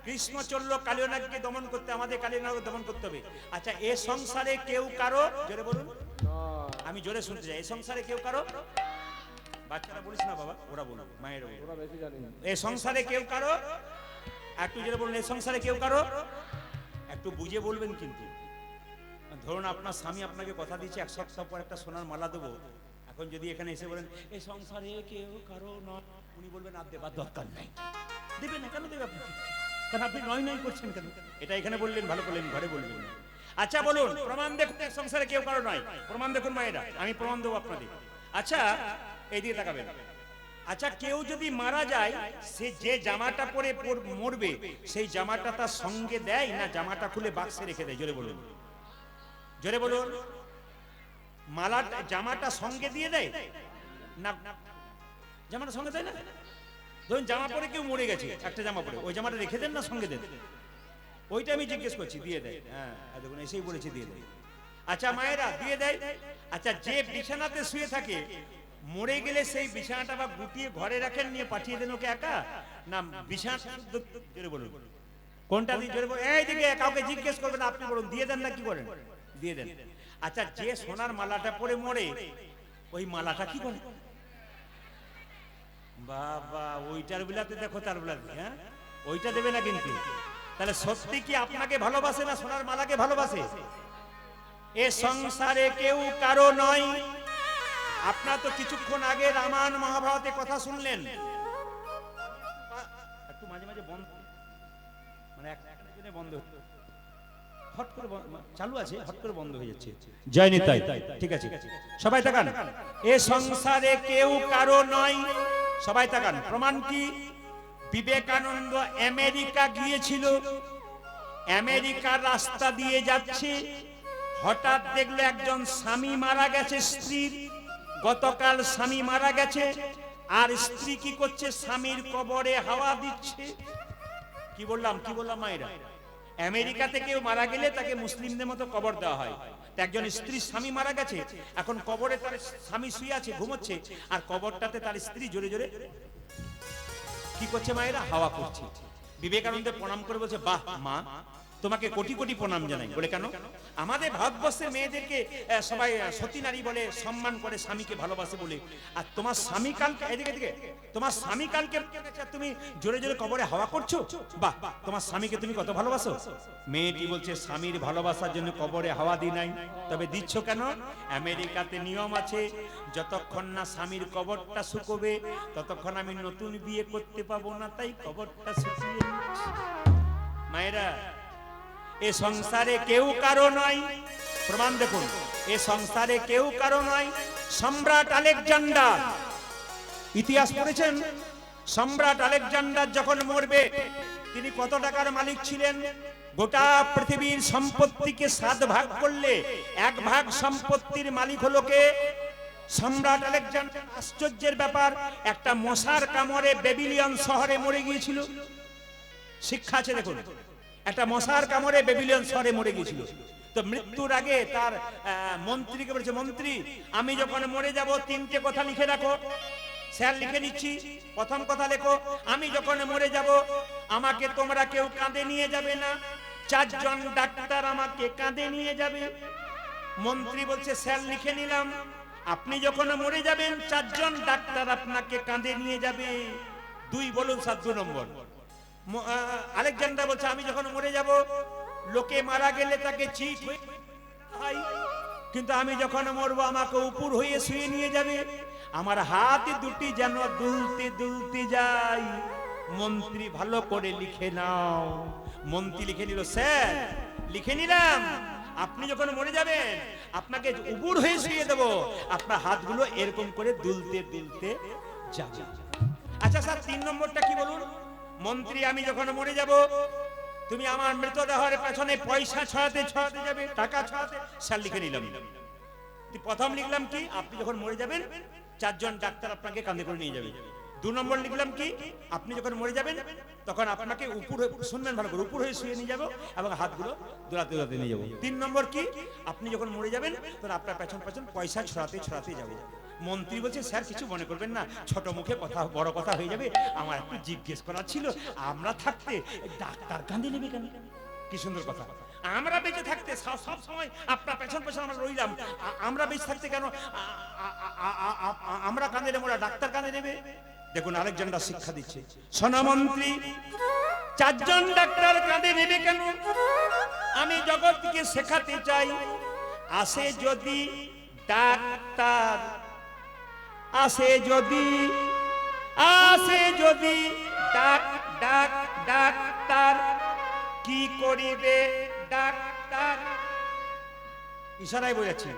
কৃষ্ণ চললো কালিয়ানাগকে দমন করতে, আমাদের কালিয়ানাগকে দমন করতে হবে। আচ্ছা, এ সংসারে কেউ কারো, জোরে বলুন, আমি জোরে শুনতে চাই, এ সংসারে কেউ কারো, বাচ্চারা বলিস না বাবা, ওরা বলুন, মায়েরা বলুন, এ সংসারে কেউ কারো, একটু জোরে বলুন, এ সংসারে কেউ কারো, একটু বুঝে বলবেন কিন্তু। ধরুন আপনার স্বামী আপনাকে কথা দিচ্ছে 1 সপ্তাহ পর একটা সোনার মালা দেবো, এখন যদি এখানে এসে বলেন এই সংসারে কেউ কারো নয়, উনি বলবেন আর দেবার দরকার নাই। দেবেন না কেন? দেবে আপনি, কারণ আপনি নয় নয় করছেন কেন? এটা এখানে বললেন ভালো করলেন, ঘরে বলবেন না। আচ্ছা বলুন, প্রমাণ দেখুন সংসারে কেউ কারো নয়, প্রমাণ দেখুন মায়েরা, আমি প্রমাণ দেবো আপনাদের। আচ্ছা এইদিকে তাকাবেন। আচ্ছা, কেউ যদি মারা যায়, সে যে জামাটা পরে মরবে, সেই জামাটা তার সঙ্গে দেয় না জামাটা খুলে বাক্সে রেখে দেয়? জোরে বলুন, জোরে বলুন। মালাটা জামাটা সঙ্গে দিয়ে দেয় না? জামাটা সঙ্গে দেয় না? ধরুন জামা পরে কেউ মরে গেছে, একটা জামা পরে, ওই জামাটা রেখে দেন না সঙ্গে দেন? ওইটা আমি জিজ্ঞেস করছি, দিয়ে দেয়? হ্যাঁ দেখুন, এসেই বলেছে দিয়ে দেয়। আচ্ছা মায়েরা দিয়ে দেয়। আচ্ছা যে বিছানাতে শুয়ে থাকে মরে গেলে সেই বিছানাটা বা গুটিয়ে ঘরে রাখেন, নিয়ে পাঠিয়ে দেন ওকে একা, না বিছানা জোরে বলুন কোনটা দিয়ে জোরে বলুন, এইদিকে কাউকে জিজ্ঞেস করবেন, আপনি বলুন দিয়ে দেন না কি করেন? দিয়ে দেন। আচ্ছা যে সোনার মালাটা পরে মরে ওই মালাটা কি করে? বাবা ওইটার বিলাতে দেখো তার বিলাতে, হ্যাঁ ওইটা দেবে না কিন্তু। তাহলে সত্যি কি আপনাকে ভালোবাসে না সোনার মালাকে ভালোবাসে? এ সংসারে কেউ কারো নয়। আপনার তো কিছুক্ষণ আগে রামায়ণ মহাভারতের কথা শুনলেন, একটু মাঝে মাঝে বন্ধ, মানে একজনে বন্ধ হট করে চালু আছে, হট করে বন্ধ হয়ে যাচ্ছে। জয় নিতাই। ঠিক আছে সবাই তাকান। এ সংসারে কেউ কারো নয়, সবাই তাকান। প্রমাণ কি? বিবেকানন্দ আমেরিকা গিয়েছিল, আমেরিকার রাস্তা দিয়ে যাচ্ছে, হঠাৎ দেখলো একজন স্বামী মারা গেছে স্ত্রীর, গতকাল স্বামী মারা গেছে, আর স্ত্রী কি করছে? স্বামীর কবরে হাওয়া দিচ্ছে। কি বললাম মায়েরা? আমেরিকাতে কেউ মারা গেলে তাকে মুসলিমদের মতো কবর দেওয়া হয়। একজন স্ত্রী স্বামী মারা গেছে, এখন কবরে তার স্বামী শুয়ে আছে ঘুমোচ্ছে, আর কবরটাতে তার স্ত্রী জোরে জোরে কি করছে মায়েরা? হাওয়া করছে। বিবেকানন্দ প্রণাম করে বলছে, বাহ মা, তোমাকে কোটি কোটি প্রণাম জানাই। বলে কেন? আমাদের ভারতবর্ষে মেয়েদেরকে সবাই সতী নারী বলে, সম্মান করে, স্বামীকে ভালোবাসে বলে, আর তোমার স্বামী কালকে এদিকে এদিকে তোমার স্বামী কালকে তুমি জোরে জোরে কবরে হাওয়া করছো, বাহ তোমার স্বামীকে তুমি কত ভালোবাসো। মেয়েটি বলছে, স্বামীর ভালোবাসার জন্য কবরে হাওয়া দিই নাই। তবে দিচ্ছ কেন? আমেরিকাতে নিয়ম আছে, যতক্ষণ না স্বামীর কবরটা শুকোবে ততক্ষণ আমি নতুন বিয়ে করতে পাবো না, তাই কবরটা শুকিয়ে দিচ্ছি। মায়েরা এ সংসারে কেউ কারো নয়। প্রমাণ দেখুন, এ সংসারে কেউ কারো নয়। সম্রাট আলেকজান্ডার, ইতিহাস পড়েছেন? সম্রাট আলেকজান্ডার যখন মরবে, তিনি কত টাকার মালিক ছিলেন? গোটা পৃথিবীর সম্পত্তিকে 7 ভাগ করলে 1 ভাগ সম্পত্তির মালিক হলো কে? সম্রাট আলেকজান্ডার। আশ্চর্যের ব্যাপার, একটা মশার কামড়ে বেবিলিয়ন শহরে মরে গিয়েছিল। শিক্ষা আছে দেখুন, একটা মশার কামড়ে বেবিলিয়ন শহরে মরে গিয়েছিল। তো মৃত্যুর আগে তার মন্ত্রীকে বলেছে, মন্ত্রী আমি যখন মরে যাব 3টে কথা লিখে রাখো। স্যার লিখে নিচ্ছি। প্রথম কথা লেখো, আমি যখন মরে যাব আমাকে তোমরা কেউ কাঁধে নিয়ে যাবে না, 4 জন ডাক্তার আমাকে কাঁধে নিয়ে যাবে। মন্ত্রী বলছে, স্যার লিখে নিলাম। আপনি যখন মরে যাবেন 4 জন ডাক্তার আপনাকে কাঁধে নিয়ে যাবে। 2 বলুন স্যার, 2 নম্বর। আলেকজান্ডার বলছে, আমি যখন মরে যাব লোকে মারা গেলে তাকে চিট হয়ে, কিন্তু আমি যখন মরবো আমাকে উপর হয়ে শুয়ে নিয়ে যাবে, আমার হাত দুটি যেন দুলতে দুলতে যায়। মন্ত্রী ভালো করে লিখে নাও। মন্ত্রী লিখে নিল, স্যার লিখে নিলাম, আপনি যখন মরে যাবেন আপনাকে উপর হয়ে শুয়ে দেব, আপনার হাতগুলো এরকম করে দুলতে দুলতে যাবে। আচ্ছা স্যার 3 নম্বরটা কি বলুন? মন্ত্রী আমি যখন মরে যাব তুমি আমার মৃতদেহের পেছনে পয়সা ছড়াতে ছড়াতে যাবে, টাকা ছড়াতে। স্যার লিখে নিলাম। প্রথম লিখলাম কি? আপনি যখন মরে যাবেন 4 জন ডাক্তার আপনাকে কাঁধে করে নিয়ে যাবে। 2 নম্বর লিখলাম কি? আপনি যখন মরে যাবেন তখন আপনাকে উপর, শুনবেন ভালো করে, উপর হয়ে শুয়ে নিয়ে যাবো এবং হাতগুলো দোলাতে দোলাতে নিয়ে যাবো। 3 নম্বর কি? আপনি যখন মরে যাবেন তখন আপনার পেছন পেছন পয়সা ছড়াতে ছড়াতে যাবো। মন্ত্রী বলছে, স্যার কিছু মনে করবেন না, ছোট মুখে কথা, বড় কথা হয়ে যাবে। আমার একটু জিজ্ঞেস করার ছিল, আমরা থাকতে ডাক্তার কাঁধে নেবে কেন? কি সুন্দর কথা। আমরা বেঁচে থাকতে সব সময় আপনার পেছন পেছন আমরা রইলাম, আমরা বেঁচে থাকতে কেন আমরা কাঁধে নেব না, ডাক্তার কাঁধে নেবে? দেখুন আলেকজান্ডার শিক্ষা দিচ্ছে, সোনামন্ত্রী 4 জন ডাক্তার কাঁধে নেবে কেন? আমি জগৎকে শেখাতে চাই, আসে যদি ডাক্তার, আসে যদি ডাক্তার, কি করিবে ডাক্তার? ইশারায় বোঝাচ্ছি।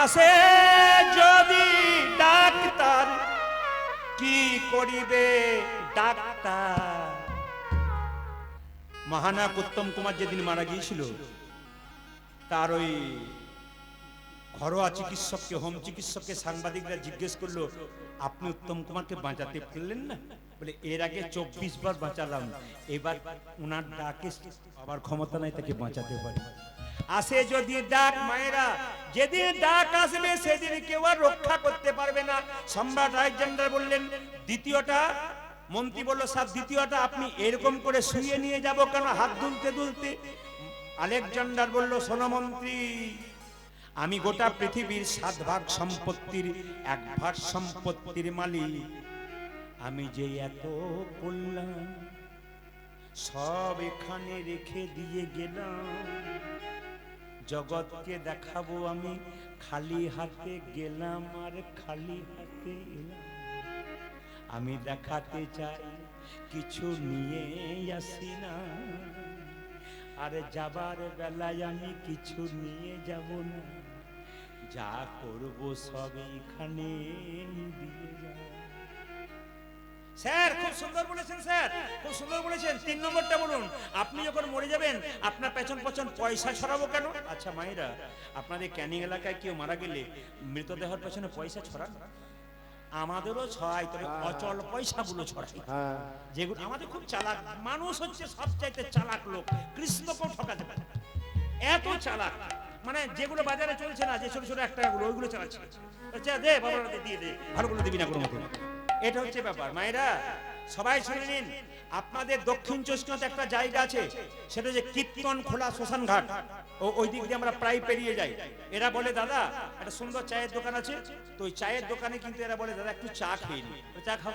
আসে যদি ডাক্তার, কি করিবে ডাক্তার? মহানায়ক উত্তম কুমার যেদিন মারা গিয়েছিল, তার ওই ঘরোয়া চিকিৎসককে, হোম চিকিৎসককে সাংবাদিকরা জিজ্ঞেস করলো, আপনি উত্তম কুমারকে বাঁচাতে পারলেন না? বলে এর আগে 24 বার বাঁচালাম, এবার ওনার ডাকে আবার ক্ষমতা নাই তাকে বাঁচাতে পারি। আসে যদি ডাক মায়েরা, যেদিন ডাক আসবে সেদিন কেউ আর রক্ষা করতে পারবে না। সম্রাট আলেকজান্ডার বললেন দ্বিতীয়টা, মন্ত্রী বলল স্যার দ্বিতীয়টা আপনি এরকম করে শুয়ে নিয়ে যাব কেন হাত দুলতে দুলতে? আলেকজান্ডার বলল শোনো মন্ত্রী, আমি গোটা পৃথিবীর 7 ভাগ সম্পত্তির 1 ভাগ সম্পত্তির মালিক। আমি যে এত করলাম সব এখানে রেখে দিয়ে গেলাম, জগৎকে দেখাবো আমি খালি হাতে গেলাম আর খালি হাতে এলাম। আমি দেখাতে চাই কিছু নিয়ে আসি না, আর যাবার বেলায় আমি কিছু নিয়ে যাব না, যা করব সব এখানে দিয়ে যাব। স্যার খুব সুন্দর বলেছেন, স্যার খুব সুন্দর বলেছেন। 3 নম্বরটা বলুন, আপনি যখন মরে যাবেন আপনার পেছন পেছন পয়সা ছড়াবো কেন? আচ্ছা মায়েরা, আপনাদের ক্যানিং এলাকায় কেউ মারা গেলে মৃতদেহের পেছনে পয়সা ছড়ান? আমাদেরও ছড়াই, তবে অচল পয়সাগুলো ছড়াই, যেগুলো আমাদের খুব চালাক মানুষ হচ্ছে সবচাইতে চালাক লোক, কৃষ্ণকেও ঠকাতে পারে এত চালাক। মানে যেগুলো বাজারে চলছে না, যে ছোট ছোট 1 টাকাগুলো ওইগুলো চালাচ্ছে। আচ্ছা দে বাবা, দিয়ে দে, ভালোগুলো দিবি না কোনো মতে। এটা হচ্ছে ব্যাপার। মায়েরা সবাই শুনে নিন, আপনাদের দক্ষিণ চব্বিশ একটা জায়গা আছে, সেটা হচ্ছে কীর্তন খোলা শ্মশান ঘাট। ওই দিক দিয়ে আমরা প্রায় পেরিয়ে যাই। এরা বলে দাদা একটা সুন্দর চায়ের দোকান আছে, তো ওই চায়ের দোকানে কিন্তু এরা বলে দাদা একটু চা খেয়ে নি, চা খাও।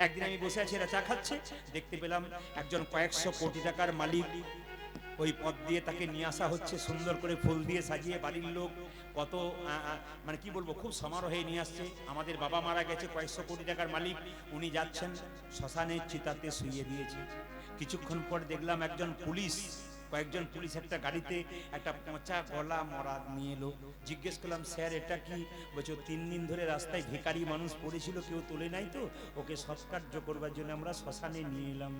একদিন আমি বসে আছি, এরা চা খাচ্ছে, দেখতে পেলাম একজন কয়েকশো কোটি টাকার মালিক, ওই পথ দিয়ে তাকে নিয়ে আসা হচ্ছে, সুন্দর করে ফুল দিয়ে সাজিয়ে, বাড়ির লোক কত মানে কি বলবো খুব সমারোহে নিয়ে আসছে। আমাদের বাবা মারা গেছে, কয়েকশো কোটি টাকার মালিক, উনি যাচ্ছেন শ্মশানের চিতাতে শুইয়ে দিয়েছে। কিছুক্ষণ পর দেখলাম একজন পুলিশ, কয়েকজন পুলিশ একটা গাড়িতে একটা পচা গলা মরা নিয়ে এলো। জিজ্ঞেস করলাম স্যার এটা কি? বলছে 3 দিন ধরে রাস্তায় ভিখারি মানুষ পড়েছিল, কেউ তোলে নাই, তো ওকে সৎকার্য করবার জন্য আমরা শ্মশানে নিয়ে এলাম।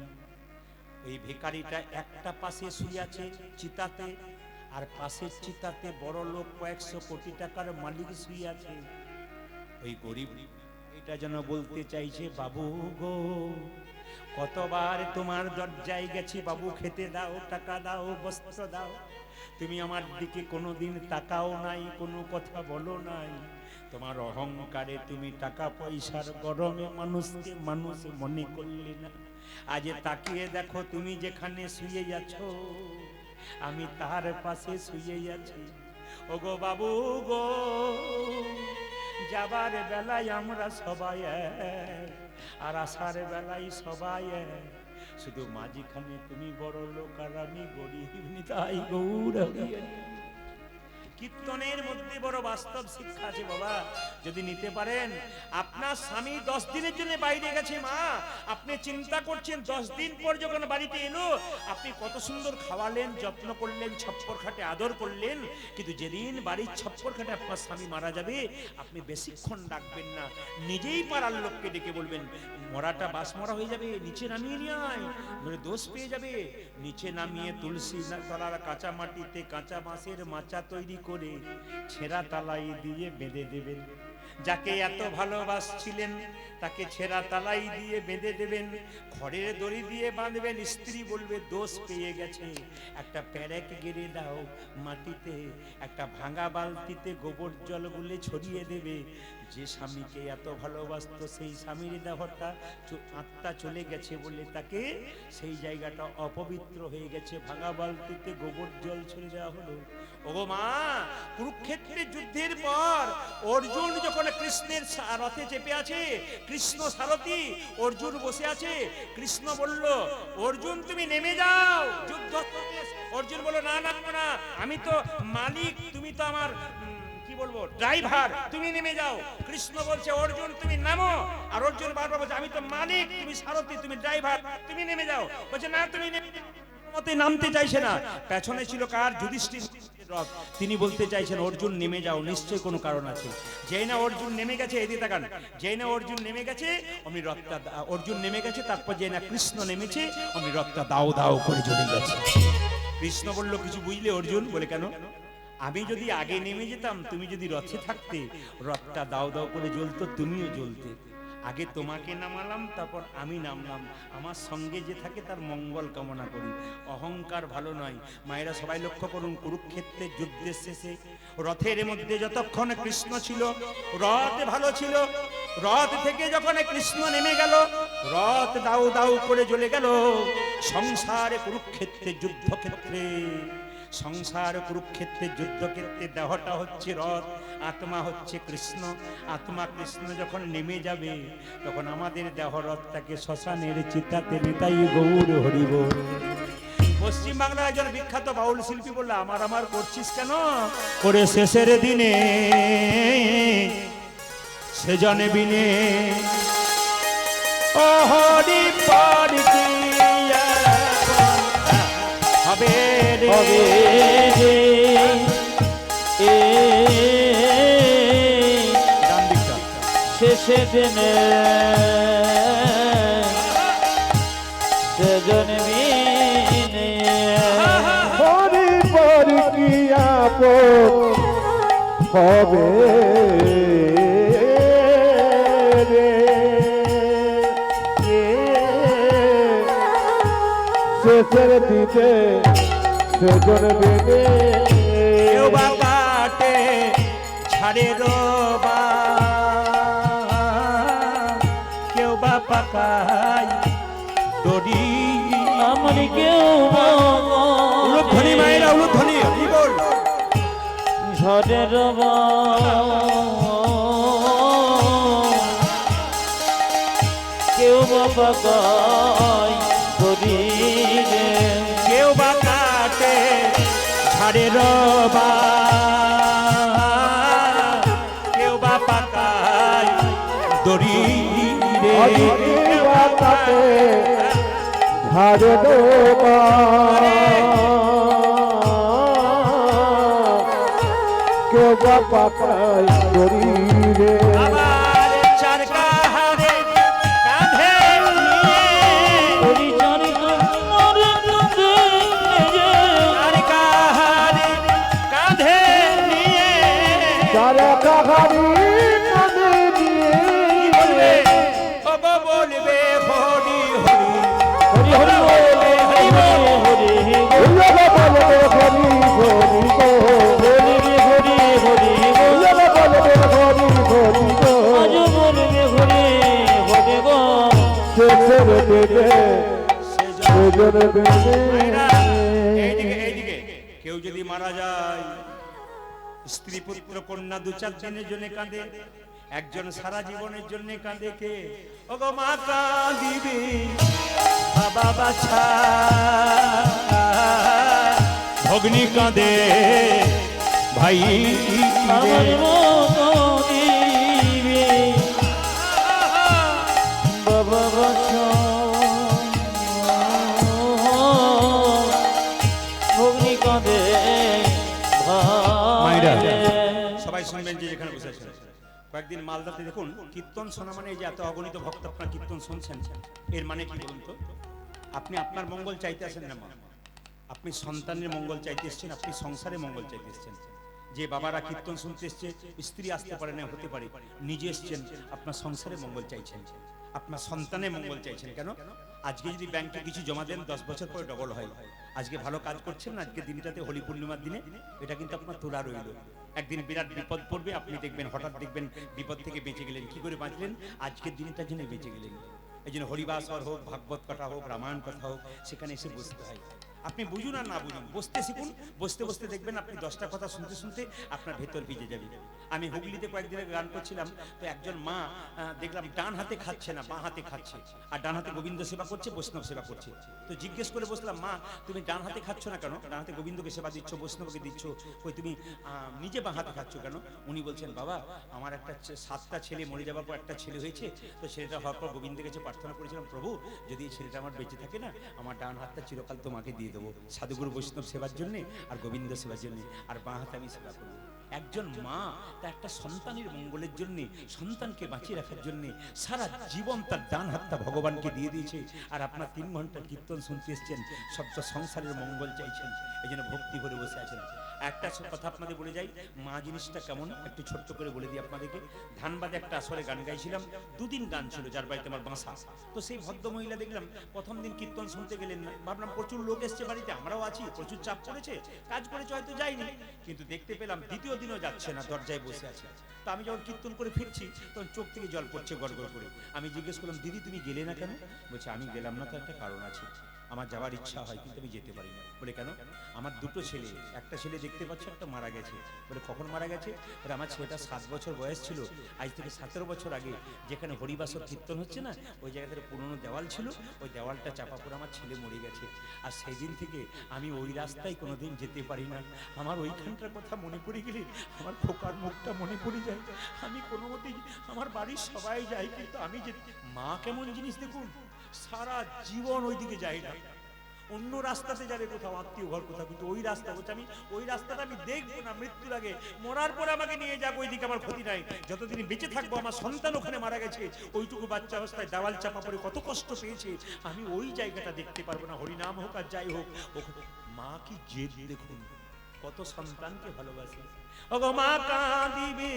এই ভিখারিটা একটা পাশে শুয়ে আছে চিতাতে, আর পাশের চিতাতে বড় লোক কয়েকশো কোটি টাকার মালিক শুয়ে আছে। ওই গরিব এটা যেন বলতে চাইছে, বাবু গো কতবার তোমার দরজায় গেছি, বাবু খেতে দাও, টাকা দাও, বস্ত্র দাও, তুমি আমার দিকে কোনোদিন তাকাও নাই, কোনো কথা বলো নাই। তোমার অহংকারে তুমি টাকা পয়সার গরমে মানুষকে মানুষ মনে করলে না। আজ তাকিয়ে দেখো তুমি যেখানে শুয়ে আছো, আমি তার পাশে শুয়ে আছি। ওগো বাবু গো, যাবার বেলায় আমরা সবাই এক, আর আসার বেলায় সবাই এক, শুধু মাঝখানে তুমি বড় লোক আর আমি গরিব, নিতাই গৌর হরি। কীর্তনের মধ্যে বড় বাস্তব শিক্ষা আছে বাবা, যদি নিতে পারেন। আপনার স্বামী 10 দিনের জন্য বাইরে গেছে, মা আপনি চিন্তা করছেন 10 দিন পর যখন বাড়িতে এলো, আপনি কত সুন্দর খাওয়ালেন, যত্ন করলেন, ছপ্পর খাটে আদর করলেন, কিন্তু যেদিন বাড়ির ছপ্পর খাটে আপনার স্বামী মারা যাবে, আপনি বেশিক্ষণ ডাকবেন না, নিজেই পাড়ার লোককে ডেকে বলবেন মরাটা বাস মরা হয়ে যাবে, নিচে নামিয়ে নিয়ে আয়, নইলে দোষ পেয়ে যাবে। নিচে নামিয়ে তুলসী তলার কাঁচা মাটিতে কাঁচা বাঁশের মাচা তৈরি করে ছেঁড়া তালাই দিয়ে বেঁধে দেবেন। যাকে এত ভালোবাসছিলেন তাকে ছেঁড়া তালাই দিয়ে বেঁধে দেবেন, খড়ের দড়ি দিয়ে বাঁধবেন। স্ত্রী বলবে দোষ পেয়ে গেছে, একটা প্যারেক গেড়ে দাও মাটিতে, একটা ভাঙা বালতিতে গোবর জল গুলে ছড়িয়ে দেবে। যে স্বামীকে এত ভালোবাসতো সেই স্বামীর দেহটা আত্মা চলে গেছে বলে তাকে সেই জায়গাটা অপবিত্র হয়ে গেছে, ভাঙা বালতিতে গোবর জল ছড়িয়ে দেওয়া হলো। ওগো মা, কুরুক্ষেত্রের যুদ্ধের পর অর্জুন যখন কৃষ্ণের রথে চেপে আছে, কৃষ্ণ সারথি, অর্জুন বসে আছে, কৃষ্ণ বলল অর্জুন তুমি নেমে যাও, যুদ্ধ। অর্জুন বলল না না না, আমি তো মালিক, তুমি তো আমার কি বলবো ড্রাইভার, তুমি নেমে যাও। কৃষ্ণ বলছে অর্জুন তুমি নামো, আর অর্জুন বারবার বলছে আমি তো মালিক, তুমি সারথি, তুমি ড্রাইভার, তুমি নেমে যাও। বলছে না তুমি মতে নামতে চাইছে না। পেছনে ছিল কার? যুধিষ্ঠির রথ। তিনি বলতে চাইছেন অর্জুন নেমে যাও, নিশ্চয়ই কোনো কারণ আছে। যেই না অর্জুন নেমে গেছে, এদিকে তাকান, যেই না অর্জুন নেমে গেছে অমনি রথটা, অর্জুন নেমে গেছে, তারপর যেই না কৃষ্ণ নেমেছে অমনি রথটা দাও দাও করে জ্বলে গেছে। কৃষ্ণ বলল কিছু বুঝলে অর্জুন? বলে কেন? আমি যদি আগে নেমে যেতাম, তুমি যদি রথে থাকতে, রথটা দাও দাও করে জ্বলতো, তুমিও জ্বলতে। আগে তোমাকে নামালাম, তারপর আমি নামলাম। আমার সঙ্গে যে থাকে তার মঙ্গল কামনা করি। অহংকার ভালো নয়। মায়েরা সবাই লক্ষ্য করুন, কুরুক্ষেত্রের যুদ্ধের শেষে রথের মধ্যে যতক্ষণ কৃষ্ণ ছিল রথ ভালো ছিল, রথ থেকে যখন কৃষ্ণ নেমে গেল রথ দাউ দাউ করে জ্বলে গেল। সংসারে কুরুক্ষেত্রের যুদ্ধক্ষেত্রে, সংসার কুরুক্ষেত্রের যুদ্ধক্ষেত্রে দেহটা হচ্ছে রথ, আত্মা হচ্ছে কৃষ্ণ। আত্মা কৃষ্ণ যখন নেমে যাবে তখন আমাদের দেহ রথটাকে শ্মশানের চিতাতে নিতাই গৌর হরিব। পশ্চিম বাংলার একজন বিখ্যাত বাউল শিল্পী বলল, আমার আমার করছিস কেন? করে শেষের দিনে সেজনে বিনে ও হরি পারি হবে রে, হবে রে এ ডান দিকটা। শেষে দিনে সেজন বিনে হরি পরি কিয়া হবে রে শেষের দিকে সেজন বেদে কেউ বা কাটে ছাড়ে রোবা, কেউ বা পাকায় দড়ি। আমার কেউ উলুধ্বনি মায়েরা, উলুধ্বনি কি বল? ঝড়ের কেউ বাবা গায় ধরি রে, কেউ বা কাটে ছাড়ে রোবা, কেউ বা পাকায় দড়ি রে। বাতাতে ঝাড়ে দেবা কেউ বা পাকায় করি রে আবার চার কাহারে কাঁধে নিয়ে, পরিচারিত মরে কাঁদে নিজে, চার কাহারে কাঁধে নিয়ে যারা কাহারি কাঁদে বলবে, দিয়ে ও গো বলবে হরি হরি, হরি হরি বলে হরি হরি উল্লাহ বলবে হরি হরি গো বলবে হরি হরি উল্লাহ বলবে হরি হরি গো আজ বলবে হরি হরি গো শেষের দিকে সেজন বেদে মায়েরা, এইদিকে এইদিকে। কেউ যদি মারা যায়, স্ত্রী পুত্র কন্যা দু চার দিনের জন্য কাঁদে, একজন সারা জীবনের জন্য কাঁদে। কে? ও গো মা কাঁদিবি, বাবা বাছা ভগ্নি কাঁদে, ভাই আমার মনিবে বাবা বাছা ভগ্নি কাঁদে মায়েরা, ভাই সবাই শুনবেন যে যেখানে বসে আছেন। কয়েকদিন মালদাতে দেখুন কীর্তন শোনা মানে এই যে এত অগণিত ভক্ত আপনার কীর্তন শুনছেন, এর মানে কি বলুন তো? আপনি আপনার মঙ্গল চাইতে আসেন না মা, আপনি সন্তানের মঙ্গল চাইতে এসেছেন, আপনি সংসারে মঙ্গল চাইতে এসেছেন। যে বাবারা কীর্তন শুনতে এসছে, স্ত্রী আসতে পারে না, হতে পারে, নিজে এসছেন, আপনার সংসারে মঙ্গল চাইছেন, আপনার সন্তানের মঙ্গল চাইছেন। কেন? আজকে যদি ব্যাংকে কিছু জমা দেন 10 বছর পরে ডবল হয়। আজকে ভালো কাজ করছেন না, আজকে দিনটাতে হোলি পূর্ণিমার দিনে এটা কিন্তু আপনার তোলা রইল। একদিন বিরাট বিপদ পড়বে, আপনি দেখবেন, হঠাৎ দেখবেন বিপদ থেকে বেঁচে গেলেন। কি করে বাঁচলেন? আজকের দিনটার জন্য বেঁচে গেলেন। এই জন্য হরিবাসর হোক, ভাগবত কথা হোক, রামায়ণ কথা হোক, সেখানে এসে বসতে হয়। আপনি বুঝুন আর না বুঝুন, বসতে শিখুন। বসতে বসতে দেখবেন আপনি 10টা কথা শুনতে শুনতে আপনার ভেতর ভিজে যাবে। আমি হুগলিতে কয়েকদিন আগে গান করছিলাম, তো একজন মা দেখলাম ডান হাতে খাচ্ছে না, বাঁ হাতে খাচ্ছে, আর ডান হাতে গোবিন্দ সেবা করছে, বৈষ্ণব সেবা করছে। তো জিজ্ঞেস করে বসলাম, মা তুমি ডান হাতে খাচ্ছ না কেন? ডান হাতে গোবিন্দকে সেবা দিচ্ছ, বৈষ্ণবকে দিচ্ছ, কই তুমি নিজে বাঁ হাতে খাচ্ছ কেন? উনি বলছেন, বাবা আমার একটা 7টা ছেলে মরে যাওয়ার পর একটা ছেলে হয়েছে, তো ছেলেটা হওয়ার পর গোবিন্দের কাছে প্রার্থনা করেছিলাম, প্রভু যদি এই ছেলেটা আমার বেঁচে থাকে না, আমার ডান হাতটা চিরকাল তোমাকে দিয়ে দেবো, সাধুগুরু বৈষ্ণব সেবার জন্যে আর গোবিন্দ সেবার জন্যে, আর বাঁ হাতে আমি সেবা করবো। একজন মা তার একটা সন্তানের মঙ্গলের জন্য, সন্তানকে বাঁচিয়ে রাখার জন্য সারা জীবন তার ডান হাতটা ভগবানকে দিয়ে দিয়েছে। আর আপনার 3 ঘন্টা কীর্তন শুনতে এসছেন, সব সংসারের মঙ্গল চাইছেন, এই জন্য ভক্তি করে বসে আছেন। একটা কথা আপনাদের বলে যাই, মা জিনিসটা কেমন একটু ছোট্ট করে বলে দিই আপনাদেরকে। ধানবাদে একটা আসরে গান গাইছিলাম, দুদিন গান ছিল, যার বাড়িতে আমার বাসা। তো সেই ভদ্র মহিলা দেখলাম প্রথম দিন কীর্তন শুনতে গেলেন না। ভাবলাম প্রচুর লোক এসছে বাড়িতে, আমরাও আছি, প্রচুর চাপ পড়েছে, কাজ করেছে, হয়তো যাইনি। কিন্তু দেখতে পেলাম দ্বিতীয় দিনও যাচ্ছে না, দরজায় বসে আছে। তো আমি যখন কীর্তন করে ফিরছি তখন চোখ থেকে জল পড়ছে গড়গড় করে। আমি জিজ্ঞেস করলাম, দিদি তুমি গেলে না কেন? বলছে, আমি গেলাম না তো একটা কারণ আছে, আমার যাওয়ার ইচ্ছা হয় কিন্তু আমি যেতে পারি না। বলে, কেন? আমার দুটো ছেলে, একটা ছেলে দেখতে পাচ্ছ, একটা মারা গেছে। বলে, কখন মারা গেছে? বলে, আমার ছেলেটা 7 বছর বয়স ছিল, আজ থেকে 17 বছর আগে যেখানে হরিবাসর কীর্তন হচ্ছে না, ওই জায়গাতে পুরনো দেওয়াল ছিল, ওই দেওয়ালটা চাপা পড়ে আমার ছেলে মরে গেছে। আর সেই দিন থেকে আমি ওই রাস্তায় কোনোদিন যেতে পারি না। আমার ওইখানটার কথা মনে পড়ে গেলে আমার খোকার মুখটা মনে পড়ে যায়। আমি কোনো মতেই, আমার বাড়ির সবাই যায় কিন্তু আমি যে, মা কেমন জিনিস দেখুন, সারা জীবন ওইদিকে যাই না। অন্য রাস্তাতে যাবে কোথাও, আত্মীয় ঘর কোথাও, কিন্তু ওই রাস্তা বলছে আমি ওই রাস্তাটা আমি দেখবো না। মৃত্যুর আগে, মরার পরে আমাকে নিয়ে যাবো, ওইদিকে আমার ক্ষতি নাই। যতদিন বেঁচে থাকবো, আমার সন্তান ওখানে মারা গেছে, ওইটুকু বাচ্চা অবস্থায় দেওয়াল চাপা পড়ে কত কষ্ট পেয়েছে, আমি ওই জায়গাটা দেখতে পারবো না। হরিনাম হোক আর যাই হোক, মা কি জেদ দেখুন, কত সন্তানকে ভালোবাসে। ওগো মা কাঁদিবে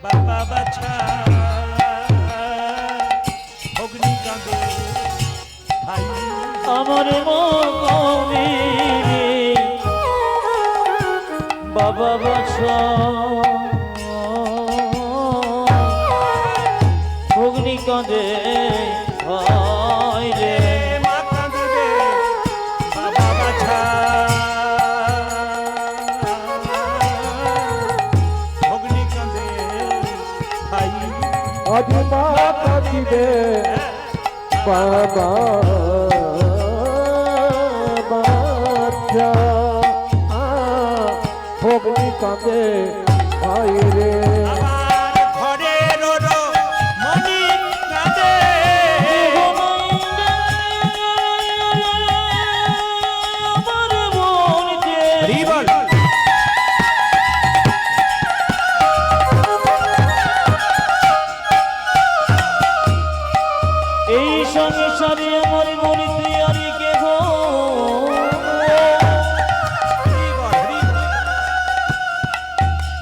বাবা বাছা, অগ্নি কাঁদে ভাই আমার মনে বাবা বাছা, অগ্নি কাঁদে ভাই রে। মা কাঁদবে বাবা বাছা, অগ্নি কাঁদে ভাই। আজ মা কাঁদিবে বাবা বাচ্চা, অগ্নি কাঁদে ভাই রে। আমার ঘরের মনি কাঁদে, আমার মনকে রিবল এই সংসারে আমার মরিতে আর কেহ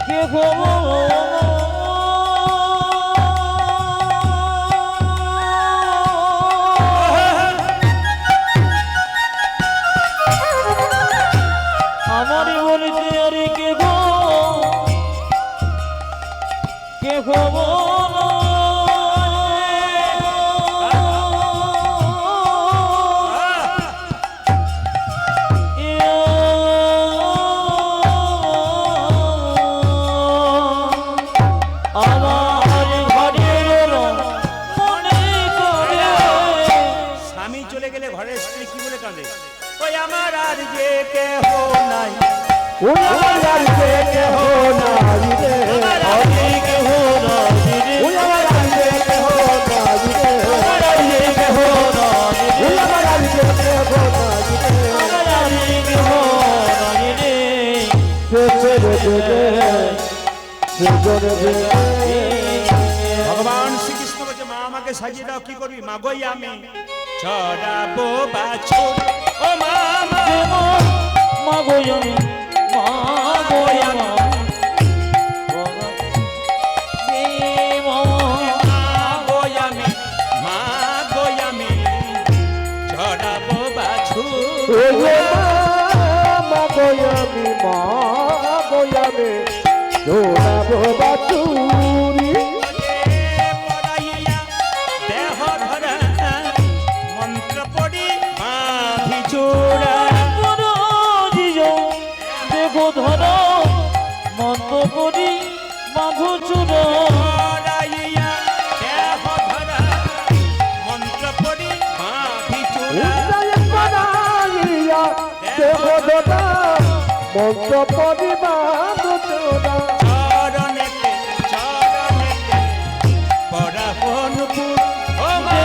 কেহ আমার মরিতে আর কেহ কেহ স্বামী চলে গেলে ঘরের স্ত্রী কি বলে কাঁদে? ওই আমার আর যে কেহ নাই, ওই আমার আর যে কেহ নাই রে, আমার আর যে কেহ ওই আমার আর যে কেহ নাই রে, আমার আর যে কেহ নাই রে, ওই আমার আর যে কেহ নাই রে। আমার আর যে কেহ নাই রে। ভগবান শ্রীকৃষ্ণ বলছে, মা আমাকে সাজিয়ে দাও, কি করবি? মা গই আমি চড়াবো বাছুর, ও মা মা মা গোয়ামি মা গোয়ামি গোয়ামি, মা গোয়ামি চড়াবো বাছুর। মা গোয়ামি মা গোয়ামি দৌড়াবো বাছুরি। পড়াইয়া দেহ ধরা মন্ত্র পড়ি বাঁধি চূড়া। দেখো ধর মন্ত্র করি মাধু চূড়। পড়াইয়া দেহ ধরা মন্ত্র পড়ি বাঁধি চূড়া। দেহ দাদা মন্ত্র পরিবা চরণেতে চরণেতে পরাবনপুর, ও মা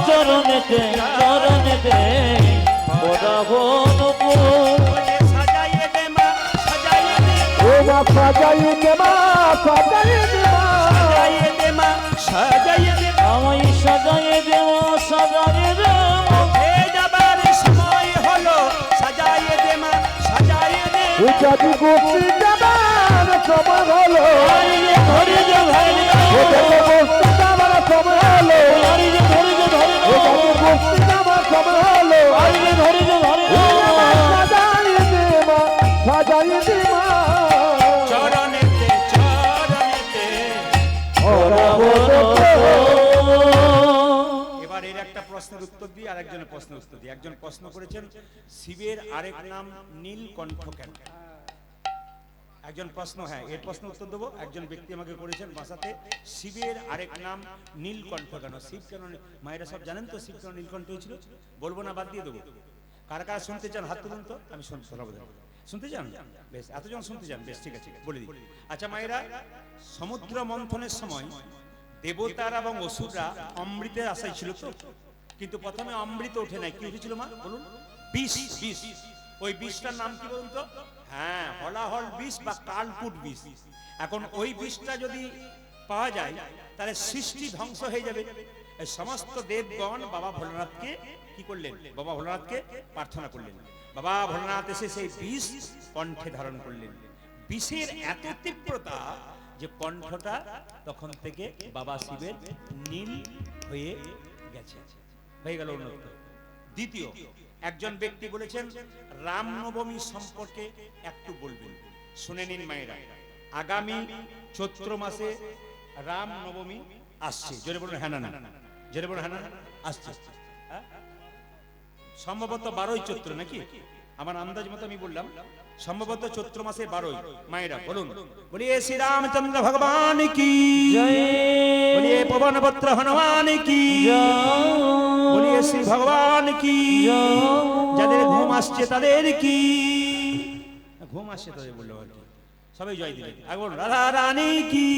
চরণেতে চরণেতে পরাবনপুর। ওরে সাজাইয়ে দে মা, সাজাইয়ে দে, ও মা সাজাই দে মা সাজাই দে মা সাজাইয়ে দে মা, সাজাইয়ে দে। আমায় সাজায়ে দেওয়া সাজায়ে দেওয়া এ যাবার সময় হলো, সাজাইয়ে দে মা, সাজাইয়ে দে। উঠে যদি বসতে যাবার সময় হলো আরে যে ধৈর্য ধরে ও যদি বসতে যাবার সময় হলো আরে যে ধৈর্য ধরে ও যদি বসতে যাবার সময় হলো আরে যে ধৈর্য ধরে সাজাই দে মা সাজাই দে মা চরণেতে চরণেতে। ওরা বলো এবার এর একটা প্রশ্নের উত্তর দিই আর একজনের প্রশ্নের উত্তর দিই। একজন প্রশ্ন করেছেন শিবের আরেক নাম নীলকণ্ঠ কেন? একজন প্রশ্ন, হ্যাঁ এর প্রশ্ন উত্তর দেবো। একজন ব্যক্তি আমাকে করেছেন বাসাতে, শিবের আরেক নাম নীলকণ্ঠ কেন? শিব কেন? মায়েরা সব জানেন তো শিব কেন নীলকণ্ঠ হয়েছিল? বলবো না, বাদ দিয়ে দেবো? কারা কারা শুনতে চান হাত তুলুন তো, আমি শুনতে চান? বেশ, এতজন শুনতে চান, বেশ ঠিক আছে, বলে দিই। আচ্ছা মায়েরা, সমুদ্র মন্থনের সময় দেবতারা এবং অসুররা অমৃতের আশায় ছিল তো, কিন্তু প্রথমে অমৃত ওঠে নাই, কি উঠেছিল মা বলুন? বিষ। বিষ, ওই বিষটার নাম কি বলুন তো? হ্যাঁ, হলাহল বিষ বা কালকুট বিষ। এখন ওই বিষটা যদি পাওয়া যায় তাহলে সৃষ্টি ধ্বংস হয়ে যাবে। এই সমস্ত দেবগণ বাবা ভোলানাথকে কি করলেন? বাবা ভোলানাথকে প্রার্থনা করলেন। বাবা ভোলানাথ এসে সেই বিষ কণ্ঠে ধারণ করলেন। বিষের এত তীব্রতা যে কণ্ঠটা তখন থেকে বাবা শিবের নীল হয়ে গেছে, হয়ে গেল উন্নত। দ্বিতীয়, একজন ব্যক্তি বলেছেন রামনবমী সম্পর্কে একটু বলবেন, শুনে নিন মায়েরা। আগামী চৈত্র মাসে রামনবমী আসছে। জোরে বলুন হ্যাঁ না না, জোরে বলুন হ্যাঁ না আসছে। সম্ভবত 12ই চৈত্র নাকি, আমার আন্দাজ মতো আমি বললাম, সম্ভবত চৈত্র মাসে 12ই। মায়েরা বলুন, বলিয়ে শ্রী রামচন্দ্র ভগবান কি জয় বলিয়ে পবন পুত্র হনুমান কি বলিয়ে শ্রী ভগবান কি। যাদের ঘুম আসছে তাদের কি, ঘুম আসছে তাদের বললো আর কি, সবাই জয় দিলেন। এখন রাধা রানী কি,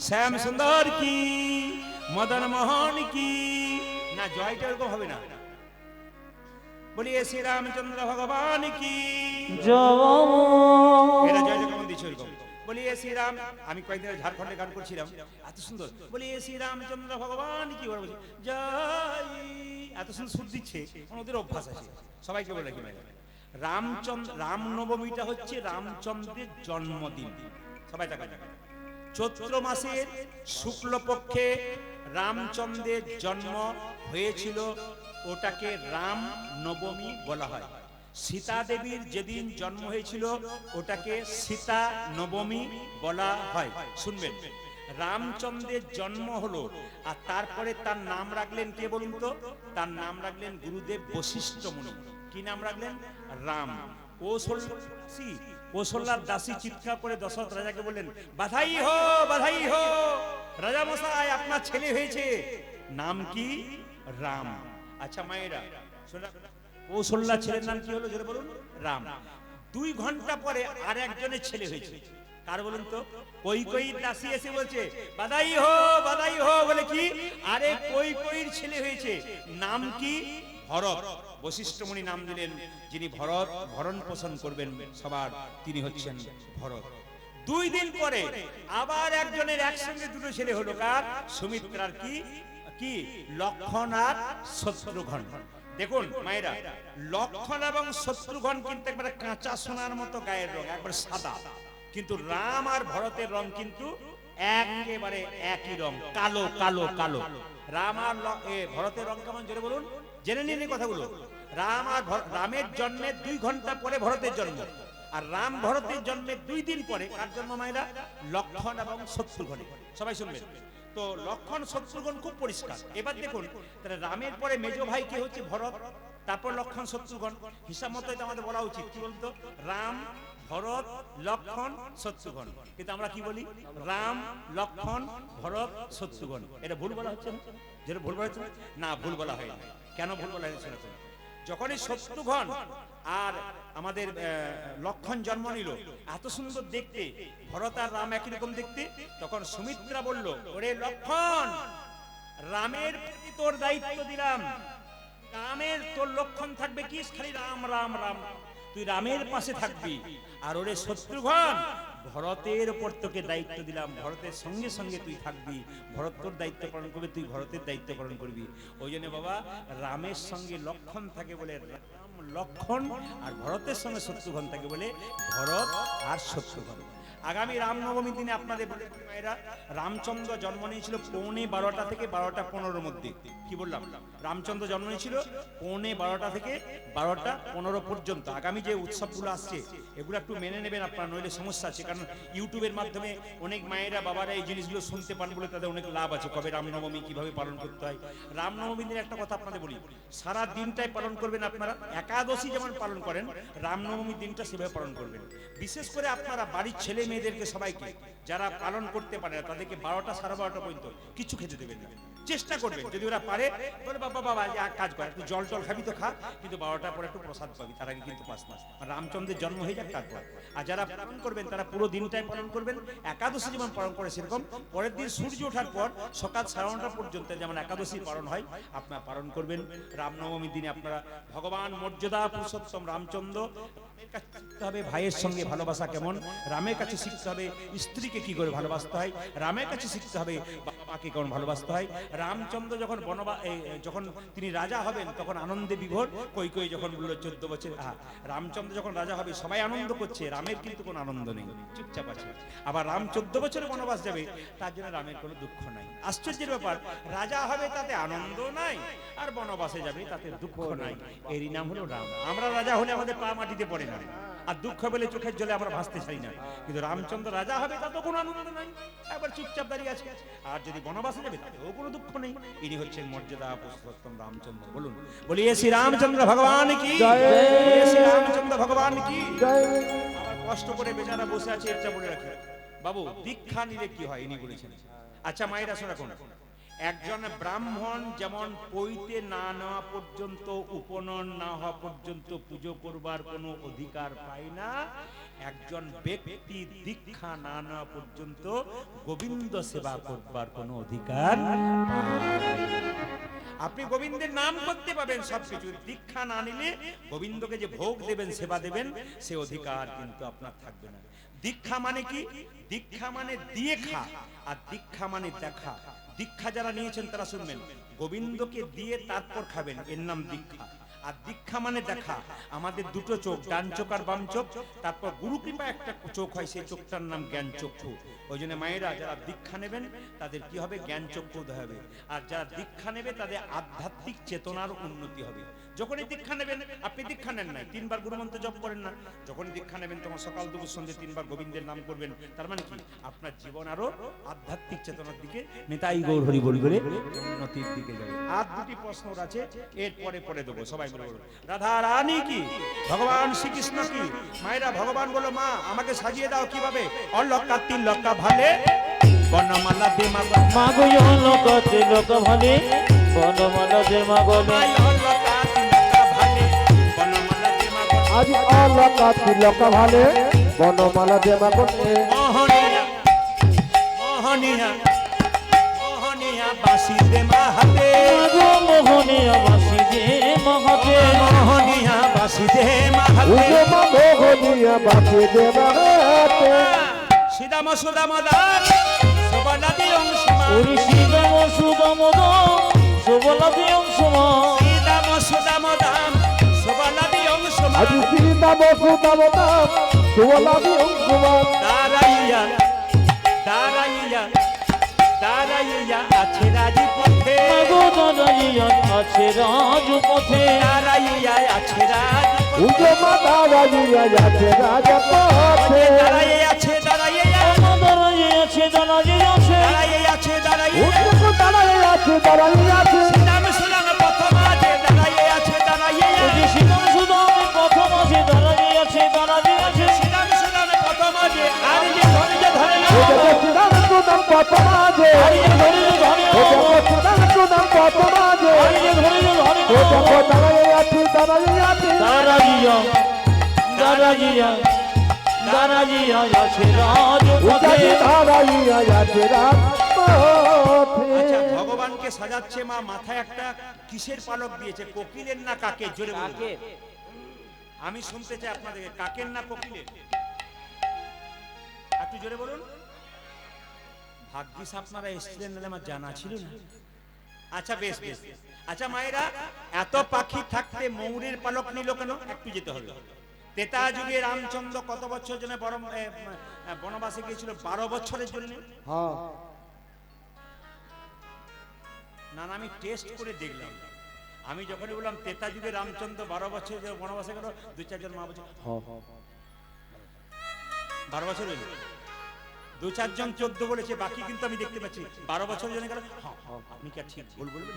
শ্যাম সুন্দর কি, মদন মোহন কি, না জয়টা এরকম হবে না, বলিয়ে শ্রী রামচন্দ্র ভগবান কি। এরা জয় কেমন দিচ্ছে ওরকম, বলিয়ে শ্রী রাম। আমি কয়েকদিন ঝাড়খণ্ডে গান করছিলাম, এত সুন্দর, বলিয়ে শ্রী রামচন্দ্র ভগবান কি, ওরা বলছে জয়, এত সুন্দর সুর দিচ্ছে, ওদের অভ্যাস আছে। সবাইকে বলে রাখি রামনবমীটা হচ্ছে রামচন্দ্রের জন্মদিন। সবাই টাকা চৈত্র মাসের শুক্লপক্ষে রামচন্দ্রের জন্ম হয়েছিল, ওটাকে রাম নবমী বলা হয়। সীতা দেবীর যেদিন জন্ম হয়েছিল ওটাকে সীতা নবমী বলা হয়। শুনবেন, রামচন্দ্রের জন্ম হলো আর তারপরে তার নাম রাখলেন কে বলুন তো? তার নাম রাখলেন গুরুদেব বশিষ্ঠ মুনি। কি নাম রাখলেন? রাম। কৌশল্যার দাসী চিৎকার করে দশরথ রাজাকে বললেন, বাধাই হো বাধাই হো, রাজা মশাই আপনার ছেলে হয়েছে, নাম কি? রাম। আচ্ছা মায়েরা শোনা, কৌশল্যার ছেলের নাম কি হলো জোরে বলুন? রাম। 2 ঘন্টা পরে আর একজনের ছেলে হয়েছে, কার বলুন তো? কৈকেয়ীর দাসী এসে বলছে বাধাই হো বলে কি, আরে কৈকেয়ীর ছেলে হয়েছে, নাম কি? ভরত। বশিষ্ঠ মুনি নাম দিলেন যিনি ভরত ভরণ পোষণ করবেন সবার, তিনি হচ্ছেন ভরত। 2 দিন পরে আবার একজনের একসঙ্গে 2টো ছেলে হলো, কার? সুমিত্রার কি কি লক্ষণ আর শত্রুঘ্ন। দেখুন মায়েরা, লক্ষণ এবং শত্রুঘ্ন কিন্তু একবারে কাঁচা সোনার মতো গায়ের রং, একবারে সাদা, কিন্তু রাম আর ভরতের রং কিন্তু একেবারে একই রং, কালো কালো কালো। রাম আর ভরতের রং কেমন জোরে বলুন, জেনে নিন এই কথাগুলো। রামের জন্মের 2 ঘন্টা পরে ভরতের জন্ম, আর রাম ভরতের জন্মের 2 দিন পরে কার জন্ম মায়েরা? লক্ষণ এবং শত্রুঘ্ন। সবাই শুনবেন তো, লক্ষণ শত্রুঘ্ন খুব পরিষ্কার। এবার দেখুন, তাহলে রামের পরে মেজ ভাই কে হচ্ছে? ভরত, তারপর লক্ষণ শত্রুঘ্ন। হিসাব মতো এটা আমাদের বলা উচিত, কি বলতো? রাম ভরত লক্ষণ শত্রুঘ্ন, কিন্তু আমরা কি বলি? রাম লক্ষণ ভরত শত্রুঘ্ন। এটা ভুল বলা হচ্ছে না? যেটা ভুল বলা হচ্ছে না, ভুল বলা হয় না। কেন ভুল বলা হয়েছে? যখনই শত্রুঘ্ন আর আমাদের লক্ষণ জন্ম নিল, এত সুন্দর দেখতে, ভরত আর রাম একই রকম দেখতে, তখন সুমিত্রা বলল, ওরে লক্ষণ, রামের প্রতি তোর দায়িত্ব দিলাম, রামের তোর লক্ষণ থাকবে কি? খালি রাম রাম রাম। তুই রামের পাশে থাকবি। আর ওরে শত্রুঘ্ন, ভরতের ওপর তোকে দায়িত্ব দিলাম, ভরতের সঙ্গে সঙ্গে তুই থাকবি, ভরত তোর দায়িত্ব পালন করবে, তুই ভরতের দায়িত্ব পালন করবি। ওই জন্য বাবা রামের সঙ্গে লক্ষণ থাকে বলে রাম লক্ষণ, আর ভরতের সঙ্গে শত্রুঘ্ন থাকে বলে ভরত আর শত্রুঘ্ন। আগামী রামনবমীর দিনে আপনাদের বলে দিই মায়েরা, রামচন্দ্র জন্ম নিয়েছিল 12:15 থেকে 12:15 মধ্যে। কি বললাম? রামচন্দ্র জন্ম নিয়েছিল 12:15 থেকে 12:15 পর্যন্ত। আগামী যে উৎসবগুলো আসছে এগুলো একটু মেনে নেবেন আপনারা, নইলে সমস্যা আছে। কারণ ইউটিউবের মাধ্যমে অনেক মায়েরা বাবারা এই জিনিসগুলো শুনতে পান বলে তাদের অনেক লাভ আছে। কবে রামনবমী, কিভাবে পালন করতে হয়। রামনবমীর দিনে একটা কথা আপনাদের বলি, সারা দিনটাই পালন করবেন আপনারা। একাদশী যেমন পালন করেন, রামনবমীর দিনটা সেভাবে পালন করবেন। বিশেষ করে আপনারা বাড়ির ছেলে মেয়েদেরকে সবাইকে যারা পালন করতে পারে না তাদেরকে 12টা 12:30 পর্যন্ত কিছু খেতে দেবেন না, চেষ্টা করবেন। যদি ওরা পারে বলে বাবা বাবা এক কাজ করে, একটু জল টল খাবি তো খা, কিন্তু 12টার পরে একটু প্রসাদ পাবি, তার আগে কিন্তু পাস না। রামচন্দ্রের জন্ম হয়ে যাক তারপর। আর যারা পালন করবেন তারা পুরো দিনটাই পালন করবেন। একাদশী যেমন পালন করে সেরকম পরের দিন সূর্য ওঠার পর সকাল 9:30 পর্যন্ত যেমন একাদশী পালন হয় আপনারা পালন করবেন। রামনবমীর দিনে আপনারা ভগবান মর্যাদা পুরুষোত্তম রামচন্দ্র, রামের কাছে শিখতে হবে ভাইয়ের সঙ্গে ভালোবাসা কেমন, রামের কাছে শিখতে হবে স্ত্রীকে কি করে ভালোবাসতে হয়, রামের কাছে শিখতে হবে বাবাকে কেমন ভালোবাসতে হয়। রামচন্দ্র যখন যখন তিনি রাজা হবেন তখন আনন্দে বিভোর। কই কই যখন বলল 14 বছর, রামচন্দ্র যখন রাজা হবে সবাই আনন্দ করছে, রামের কিন্তু কোনো আনন্দ নেই, চুপচাপ আছে। আবার রাম 14 বছরের বনবাস যাবে, তার জন্য রামের কোনো দুঃখ নাই। আশ্চর্যের ব্যাপার, রাজা হবে তাতে আনন্দ নাই, আর বনবাসে যাবে তাতে দুঃখ নাই। এরই নাম হলো রাম। আমরা রাজা হলে আমাদের পা মাটিতে পড়ে না, আর দুঃখ পেলে চোখের জলে আমরা ভাসতে চাই না। কিন্তু রামচন্দ্র রাজা হবে তাতে কোনো আনন্দ নাই, একবার চুপচাপ দাঁড়িয়ে আছে। আর যদি বনবাসে যাবে তাতেও কোনো দুঃখ নেই। ইনি হচ্ছেন মর্যাদা পুরুষোত্তম রামচন্দ্র। বলুন বলিয়ে শ্রী রামচন্দ্র ভগবান কি জয়, শ্রী রামচন্দ্র ভগবান কি জয়। আবার কষ্ট করে বেচারা বসে আছে, এটা বলে রাখি বাবু, দীক্ষা নিলে কি হয় ইনি বলেছেন। আচ্ছা মায়েরা শোনা, কোন একজন ব্রাহ্মণ যেমন পৈতে না নেওয়া পর্যন্ত, উপনয়ন না হওয়া পর্যন্ত পুজো করবার কোনো অধিকার পায় না, একজন ব্যক্তি দীক্ষা না নেওয়া পর্যন্ত গোবিন্দ সেবা করবার কোনো অধিকার পায় না। আপনি গোবিন্দের নাম করতে পাবেন সবকিছু, দীক্ষা না নিলে গোবিন্দকে যে ভোগ দেবেন সেবা দেবেন সে অধিকার কিন্তু আপনার থাকবে না। দীক্ষা মানে কি? দীক্ষা মানে দিয়ে খা, আর দীক্ষা মানে দেখা। দীক্ষা যারা নিয়েছেন তারা শুনবেন, গোবিন্দকে দিয়ে তারপর খাবেন, এর নাম দীক্ষা। আর দীক্ষা মানে দেখা। আমাদের দুটো চোখ, ডান চোখ আর বাম চোখ, তারপর গুরু কৃপা একটা চোখ হয়, সেই চোখটার নাম জ্ঞান চক্ষু। ওই জন্য মায়েরা যারা দীক্ষা নেবেন তাদের কি হবে? জ্ঞান চক্ষু উদয় হবে। আর যারা দীক্ষা নেবে তাদের আধ্যাত্মিক চেতনার উন্নতি হবে। যখনই দীক্ষা নেবেন, আপনি দীক্ষা নেন নাই, 3 বার গুরুমন্ত্র জপ করেন না, যখনই দীক্ষা নেবেন তখন সকাল দুপুর সন্ধ্যে 3 বার গোবিন্দের নাম করবেন, তার মানে কি আপনার জীবন আরো আধ্যাত্মিক চেতনার দিকে, নেতাই গৌর হরি বলি বলে উন্নতির দিকে যাবে। আর দুটি প্রশ্ন আছে, এরপরে পরে দেবো, সবাই বলে বলুন রাধা রানী কি, ভগবান শ্রীকৃষ্ণ কি। মায়েরা ভগবান বলো মা আমাকে সাজিয়ে দাও কিভাবে? অলকা 3 লক্কা ভালে বনমালা দে মাগো, মাগো অলকা 3 লক্কা ভালে বনমালা দে মাগো, আজ অলকা 3 লক্কা ভালে বনমালা দে মাগো। মোহনিয়া মোহনিয়া মোহনিয়া বাসি দে মাহাতে, মাগো মোহনিয়া বাসি দে মাহাতে, মোহনিয়া বাসি দে মাহাতে, মোহনিয়া বাসি দে মাহাতে। শ্রীদাম সুদাম দান সবলাদি অংশমা, ওরে শ্রীদাম সুদাম দান সবলাদি অংশমা, শ্রীদাম সুদাম দান সবলাদি অংশমা, আজ শ্রীদাম সুদাম দান সবলাদি অংশমা। দাঁড়াইয়া দাঁড়াইয়া দাঁড়াইয়া আছে রাজপথে, মাগো দাঁড়াইয়া আছে রাজপথে, দাঁড়াইয়া আছে রাজপথে, উজমা দাঁড়াইয়া আছে রাজপথে, দাঁড়াইয়া আছে দাঁড়াইয়া দাঁড়াইয়া আছে দাঁড়াইয়া আছে, দাঁড়াইয়া আছে দাঁড়াইয়া উজমা দাঁড়াইয়া আছে দাঁড়াইয়া আছে। শ্রীরাম সুরাম প্রথম আছে দাঁড়াইয়া আছে দাঁড়াইয়া, ওরে শ্রীদাম সুদাম প্রথম আছে দাঁড়াইয়া আছে দাঁড়াইয়া আছে, শ্রীরাম সুরাম প্রথম আছে আর যে ধৈর্য ধরে না, শ্রীরাম সুদাম প্রথম আছে, আর যে ধৈর্য ধরে না, শ্রীরাম সুদাম প্রথম আছে, আর যে ধৈর্য ধরে ও না, দেখো দাঁড়াইয়া আছে দাঁড়াইয়া আছে, দাঁড়াইয়া দাঁড়াইয়া দাঁড়াইয়া আছে রাজপথে। দাঁড়াইয়া আছে রাজপথে। আচ্ছা ভগবানকে সাজাচ্ছে মা, মাথায় একটা কিসের পালক দিয়েছে? কোকিলের না কাকের? জোরে বলুন। আমি শুনতে চাই আপনাদেরকে, কাকের না কোকিলের? একটু জোরে বলুন। ভাগ্যিস আপনারা এসেছিলেন, নাহলে আমার জানা ছিল না। আচ্ছা বেশ বেশ। আচ্ছা মায়েরা, এত পাখি থাকতে ময়ূরের পালক নিল কেন? একটু যেতে হবে। ত্রেতা যুগে রামচন্দ্র কত বছর জন্য বনবাসে গিয়েছিল? 12 বছরের জন্য। হ্যাঁ না না, আমি টেস্ট করে দেখলাম। আমি যখনই বললাম ত্রেতা যুগে রামচন্দ্র 12 বছর বনবাসে গেল, 2-4 জন মা বলছে হ্যাঁ 12 বছর হইল। 2-4 জন 14 বলেছে, বাকি কিন্তু আমি দেখতে পাচ্ছি 12 বছর জন্য গেল। হ্যাঁ, আপনি কি আর ঠিক ভুল বলবেন?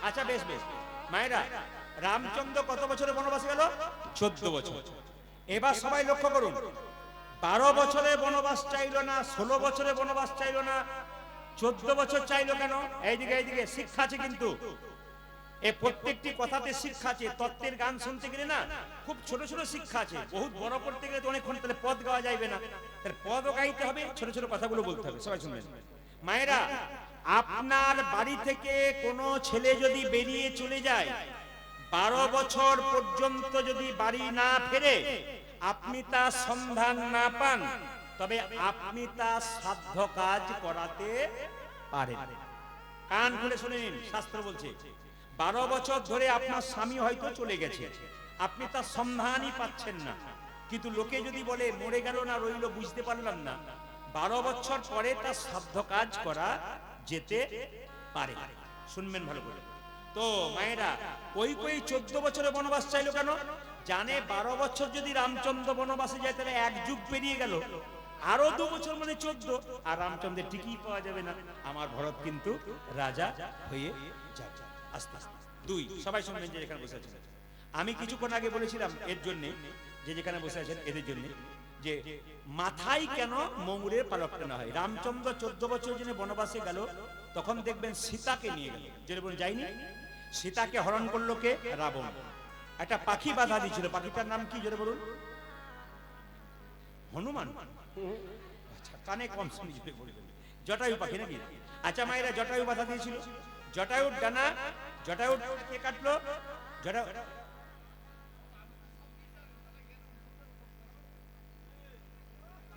আচ্ছা বেশ বেশ। মায়েরা, রামচন্দ্র কত বছরে বনবাসে গেল? 14 বছর। এবার সবাই লক্ষ্য করুন, 12 বছরে বনবাস চাইলো না, 16 বছরে বনবাস চাইলো না, 14 বছর চাইলো কেন? এইদিকে এইদিকে শিক্ষা আছে কিন্তু। এই প্রত্যেকটি কথাতে শিক্ষা আছে। তত্ত্বের গান শুনতে গেলে না খুব ছোট ছোট শিক্ষা আছে। বহুত বড় করতে গেলে তো অনেকক্ষণ, তাহলে পদ গাওয়া যাবে না। তাহলে পদও গাইতে হবে, ছোট ছোট কথাগুলো বলতে হবে। সবাই শুনবেন। মায়েরা, আপনার বাড়ি থেকে কোনো ছেলে যদি বেরিয়ে চলে যায়, 12 বছর পর্যন্ত যদি বাড়ি না ফেরে, আপনি তার সন্ধান না পান, তবে আপনি তার সাধ্য কাজ করাতে পারেন। কান খুলে শুনে নিন, শাস্ত্র বলছে 12 বছর ধরে আপনার স্বামী হয়তো চলে গেছে, আপনি তার সন্ধানই পাচ্ছেন না, কিন্তু লোকে যদি বলে মরে গেল না রইল বুঝতে পারলাম না, 12 বছর পরে তার সাধ্য কাজ করা যেতে পারে। শুনবেন ভালো করে। তো মায়েরা, কই 14 বছরে বনবাস চাইলো কেন? জানে 12 বছর যদি রামচন্দ্র বনবাসে যায়, তাহলে 1 যুগ পেরিয়ে গেল, আরো 2 বছর মানে 14, আর রামচন্দ্রের টিকিই পাওয়া যাবে না। আমার ভরত কিন্তু রাজা হয়ে যাবে। আস্তে আস্তে 2। সবাই শুনবেন যে যেখানে বসে আছেন। আমি কিছুক্ষণ আগে বলেছিলাম এর জন্য, যে যেখানে বসে আছেন এদের জন্য, যে মাথায় কেন ময়ূরের পালক টানা হয়। রামচন্দ্র 14 বছর জন্য বনবাসে গেল, তখন দেখবেন সীতাকে নিয়ে গেল। যে বলুন যায়নি? সীতাকে হরণ করলো কে? রাবণ। একটা পাখি বাধা দিয়েছিল, পাখিটার নাম কি জোরে বলুন? হনুমান। আচ্ছা, কানে কম শুনি, জোরে বলবেন। জটায়ু পাখি নাকি? আচ্ছা মায়েরা, জটায়ু বাধা দিয়েছিল। জটায়ুর ডানা, জটায়ু কে কাটলো? জটায়ু।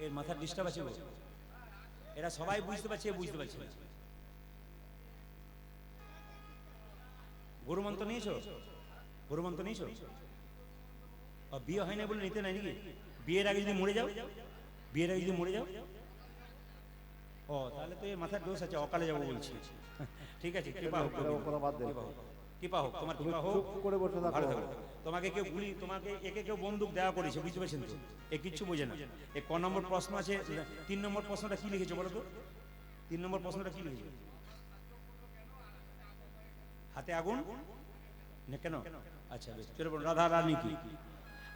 এর মাথার ডিস্টার্ব আছে, এরা সবাই বুঝতে পারছে, বুঝতে পারছে না। গুরুমন্ত্র নিয়েছো? গুরুমন্ত্র নিয়েছো? বিয়ে হয় না বলে নিতে নাই নাকি? বিয়ের আগে যদি মরে যাও, বিয়ের আগে যদি মরে যাও, ও তাহলে তো এর মাথার দোষ আছে, অকালে যাবো বলছি। ঠিক আছে, কৃপা হোক, কৃপা হোক, তোমার কৃপা হোক। ভালো থাকো। তোমাকে কেউ গুলি, তোমাকে একে কেউ বন্দুক দেওয়া করেছে, বুঝতে পারছেন তো? এ কিচ্ছু বোঝে না। এ ক নম্বর প্রশ্ন আছে? 3 নম্বর প্রশ্নটা কি লিখেছো বলো তো? 3 নম্বর প্রশ্নটা কি লিখেছো? হাতে আগুন না কেন? আচ্ছা বেশ, চলে বলুন রাধা রানী কি?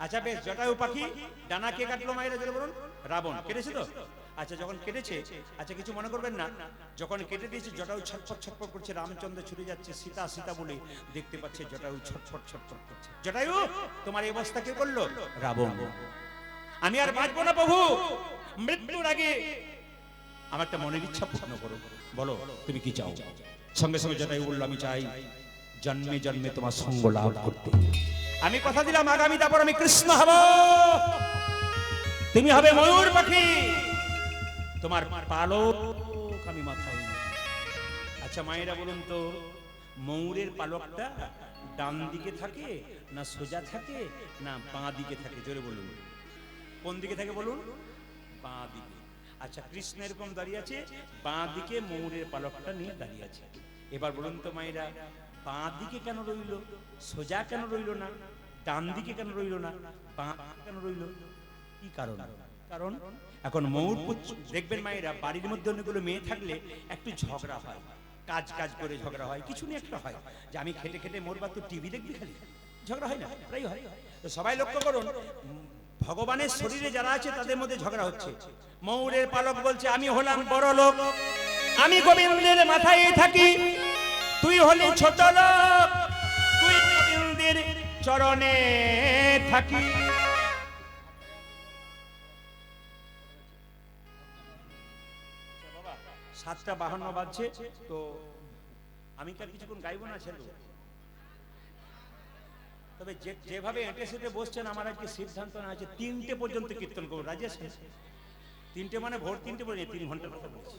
আচ্ছা বেশ, জটায়ু পাখি ডানা কে কাটলো মায়েরা? চলে বলুন রাবণ। কেটেছে তো? আচ্ছা যখন কেটেছে, আচ্ছা কিছু মনে করবেন না, যখন কেটে দিয়েছে জটায়ু ছটফট ছটফট করছে, রামচন্দ্র ছুটে যাচ্ছে, সীতা সীতা বলে দেখতে পাচ্ছে জটায়ু ছটফট ছটফট করছে। জটায়ু, তোমার এই অবস্থা কে করলো? রাবণ। আমি আর বাঁচবো না প্রভু, মৃত্যুর আগে আমার একটা মনের ইচ্ছা পূর্ণ করো, বলো তুমি কি চাও? সঙ্গে সঙ্গে জটায়ু বললো, আমি চাই জন্মে জন্মে তোমার সঙ্গ লাভ করতে। আমি কথা দিলাম আগামী তারপর আমি কৃষ্ণ হব, তুমি হবে ময়ূর পাখি, তোমার পালক আমি মাথায় নেব। আচ্ছা মায়েরা বলুন তো, ময়ূরের পালকটা ডান দিকে থাকে না সোজা থাকে না বাঁ দিকে থাকে? জোরে বলুন, কোন দিকে থাকে বলুন? বাঁ দিকে। আচ্ছা কৃষ্ণ এরকম দাঁড়িয়ে আছে, বাঁ দিকে ময়ূরের পালকটা নিয়ে দাঁড়িয়ে আছে। এবার বলুন তো মায়েরা, বাঁ দিকে কেন রইল? সোজা কেন রইল না? ডান দিকে কেন রইল না? বাঁ কেন রইল? কি কারণ? কারণ এখন ময়ূর দেখবেন মায়েরা, বাড়ির মধ্যে অনেকগুলো মেয়ে থাকলে একটু ঝগড়া হয়, কাজ কাজ করে ঝগড়া হয়, কিছু নিয়ে একটা হয়, যে আমি খেটে খেটে মরবা, তো টিভি দেখবি খালি, ঝগড়া হয় না? প্রায় হয়। তো সবাই লক্ষ্য করুন, ভগবানের শরীরে যারা আছে তাদের মধ্যে ঝগড়া হচ্ছে। ময়ূরের পালক বলছে, আমি হলাম বড় লোক, আমি গোবিন্দের মাথায় থাকি, তুই হলি ছোট লোক, তুই গোবিন্দের চরণে থাকি। 7:52 বাজছে, তো আমি কি আর কিছুক্ষণ গাইবো না? ছেলে তবে যেভাবে এঁটে সেটে বসছেন আমার আজকে সিদ্ধান্ত না আছে 3টে পর্যন্ত কীর্তন করবো, রাজি আছেন? 3টে মানে ভোর 3টে পর্যন্ত, 3 ঘন্টার কথা বলছি।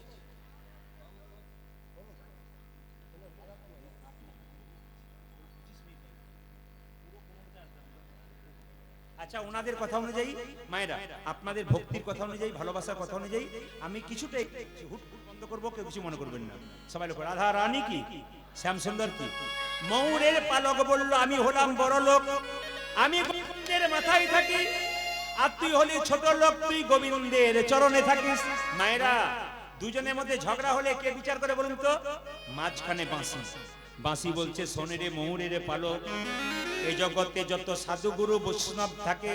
আচ্ছা, ওনাদের কথা অনুযায়ী মায়েরা, আপনাদের ভক্তির কথা অনুযায়ী, ভালোবাসার কথা অনুযায়ী আমি কিছুটা হুট বন্ধ করবো, কেউ কিছু মনে করবেন না। সবাই লোক রাধা রানী কি, শ্যামসুন্দর কি, ময়ূরের পালক বলল আমি হলাম বড় লোক, আমি গোবিন্দের মাথায় থাকি, আর তুই হলি ছোট লোক, তুই গোবিন্দের চরণে থাকিস। মায়েরা, দুজনের মধ্যে ঝগড়া হলে কে বিচার করে বলুন তো? মাঝখানে বাঁশি। বাঁশি বলছে শোনে রে ময়ূরের পালক, এই জগতে যত সাধুগুরু বৈষ্ণব থাকে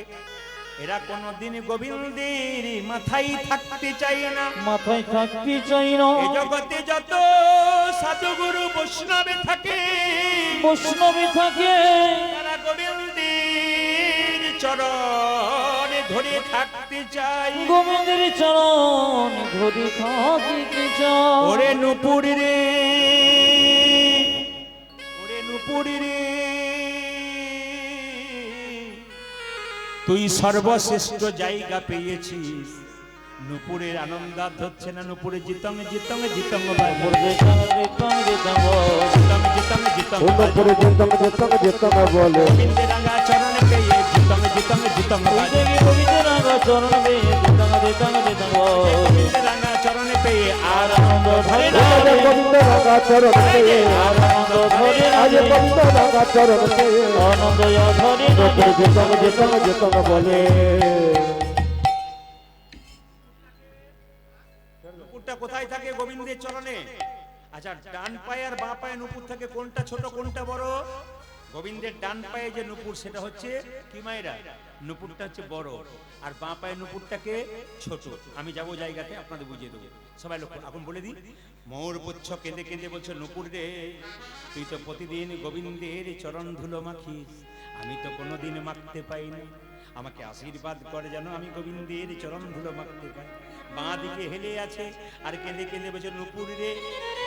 এরা কোনদিন গোবিন্দের মাথায় থাকতে চায় না, মাথায় থাকতে চাই না। এই জগতে যত সাধুগুরু বৈষ্ণবে থাকে, বৈষ্ণবী থাকে তারা গোবিন্দের চরণে ধরে থাকতে চায়। গোবিন্দের চরণ ধরে থাকিতে চাই। ওরে নুপুরি রে, ওরে নুপুরি রে, তুই সর্বশ্রেষ্ঠ জায়গা পেয়েছিস। নুপুরের আনন্দাত হচ্ছে না, নুপুরে জিতং জিতং জিতং অনুপুরে জিতং জিতং জিতং বলে গোবিন্দের রাঙা চরণে পেয়ে জিতং জিতং জিতং গোবিন্দের রাঙা চরণ পেয়ে দিতং দিতং দিতং গোবিন্দের রাঙা চরণে পেয়ে আর আনন্দ ধরে আজ গোবিন্দ রাঙা চরণ পেয়ে, আনন্দ ধরে আজ গোবিন্দ রাঙা চরণ পেয়ে আনন্দ ধরে অনুপুরে জিতং জিতং জিতং বলে। নুপুরটা কোথায় থাকে? গোবিন্দের চরণে। আচ্ছা, ডান পায়ে আর বাঁ পায়ে নুপুর থাকে, কোনটা ছোট কোনটা বড়? গোবিন্দের ডান পায়ে যে নুপুর সেটা হচ্ছে কি মায়েরা? নুপুরটা হচ্ছে বড়, আর বাঁ পায়ে নুপুরটাকে ছোট। আমি যাবো জায়গাতে আপনাদের বুঝিয়ে দেবো। সবাই লোক এখন বলে দিই, ময়ূর পুচ্ছ কেঁদে কেঁদে বলছো নুপুর রে, তুই তো প্রতিদিন গোবিন্দের চরণ ধুলো মাখিস, আমি তো কোনোদিন মাখতে পাইনি, আমাকে আশীর্বাদ করে যেন আমি গোবিন্দের চরণ ধুলো মাখতে পাই। বাঁ দিকে হেলে আছে আর কেঁদে কেঁদে বলছে নুপুর রে,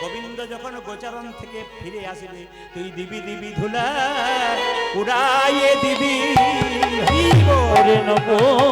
গোবিন্দ যখন গোচারণ থেকে ফিরে আসবে তুই দিবি দিবি ধুলা উড়াইয়ে দিবি। হরি বল। ওরে নপুর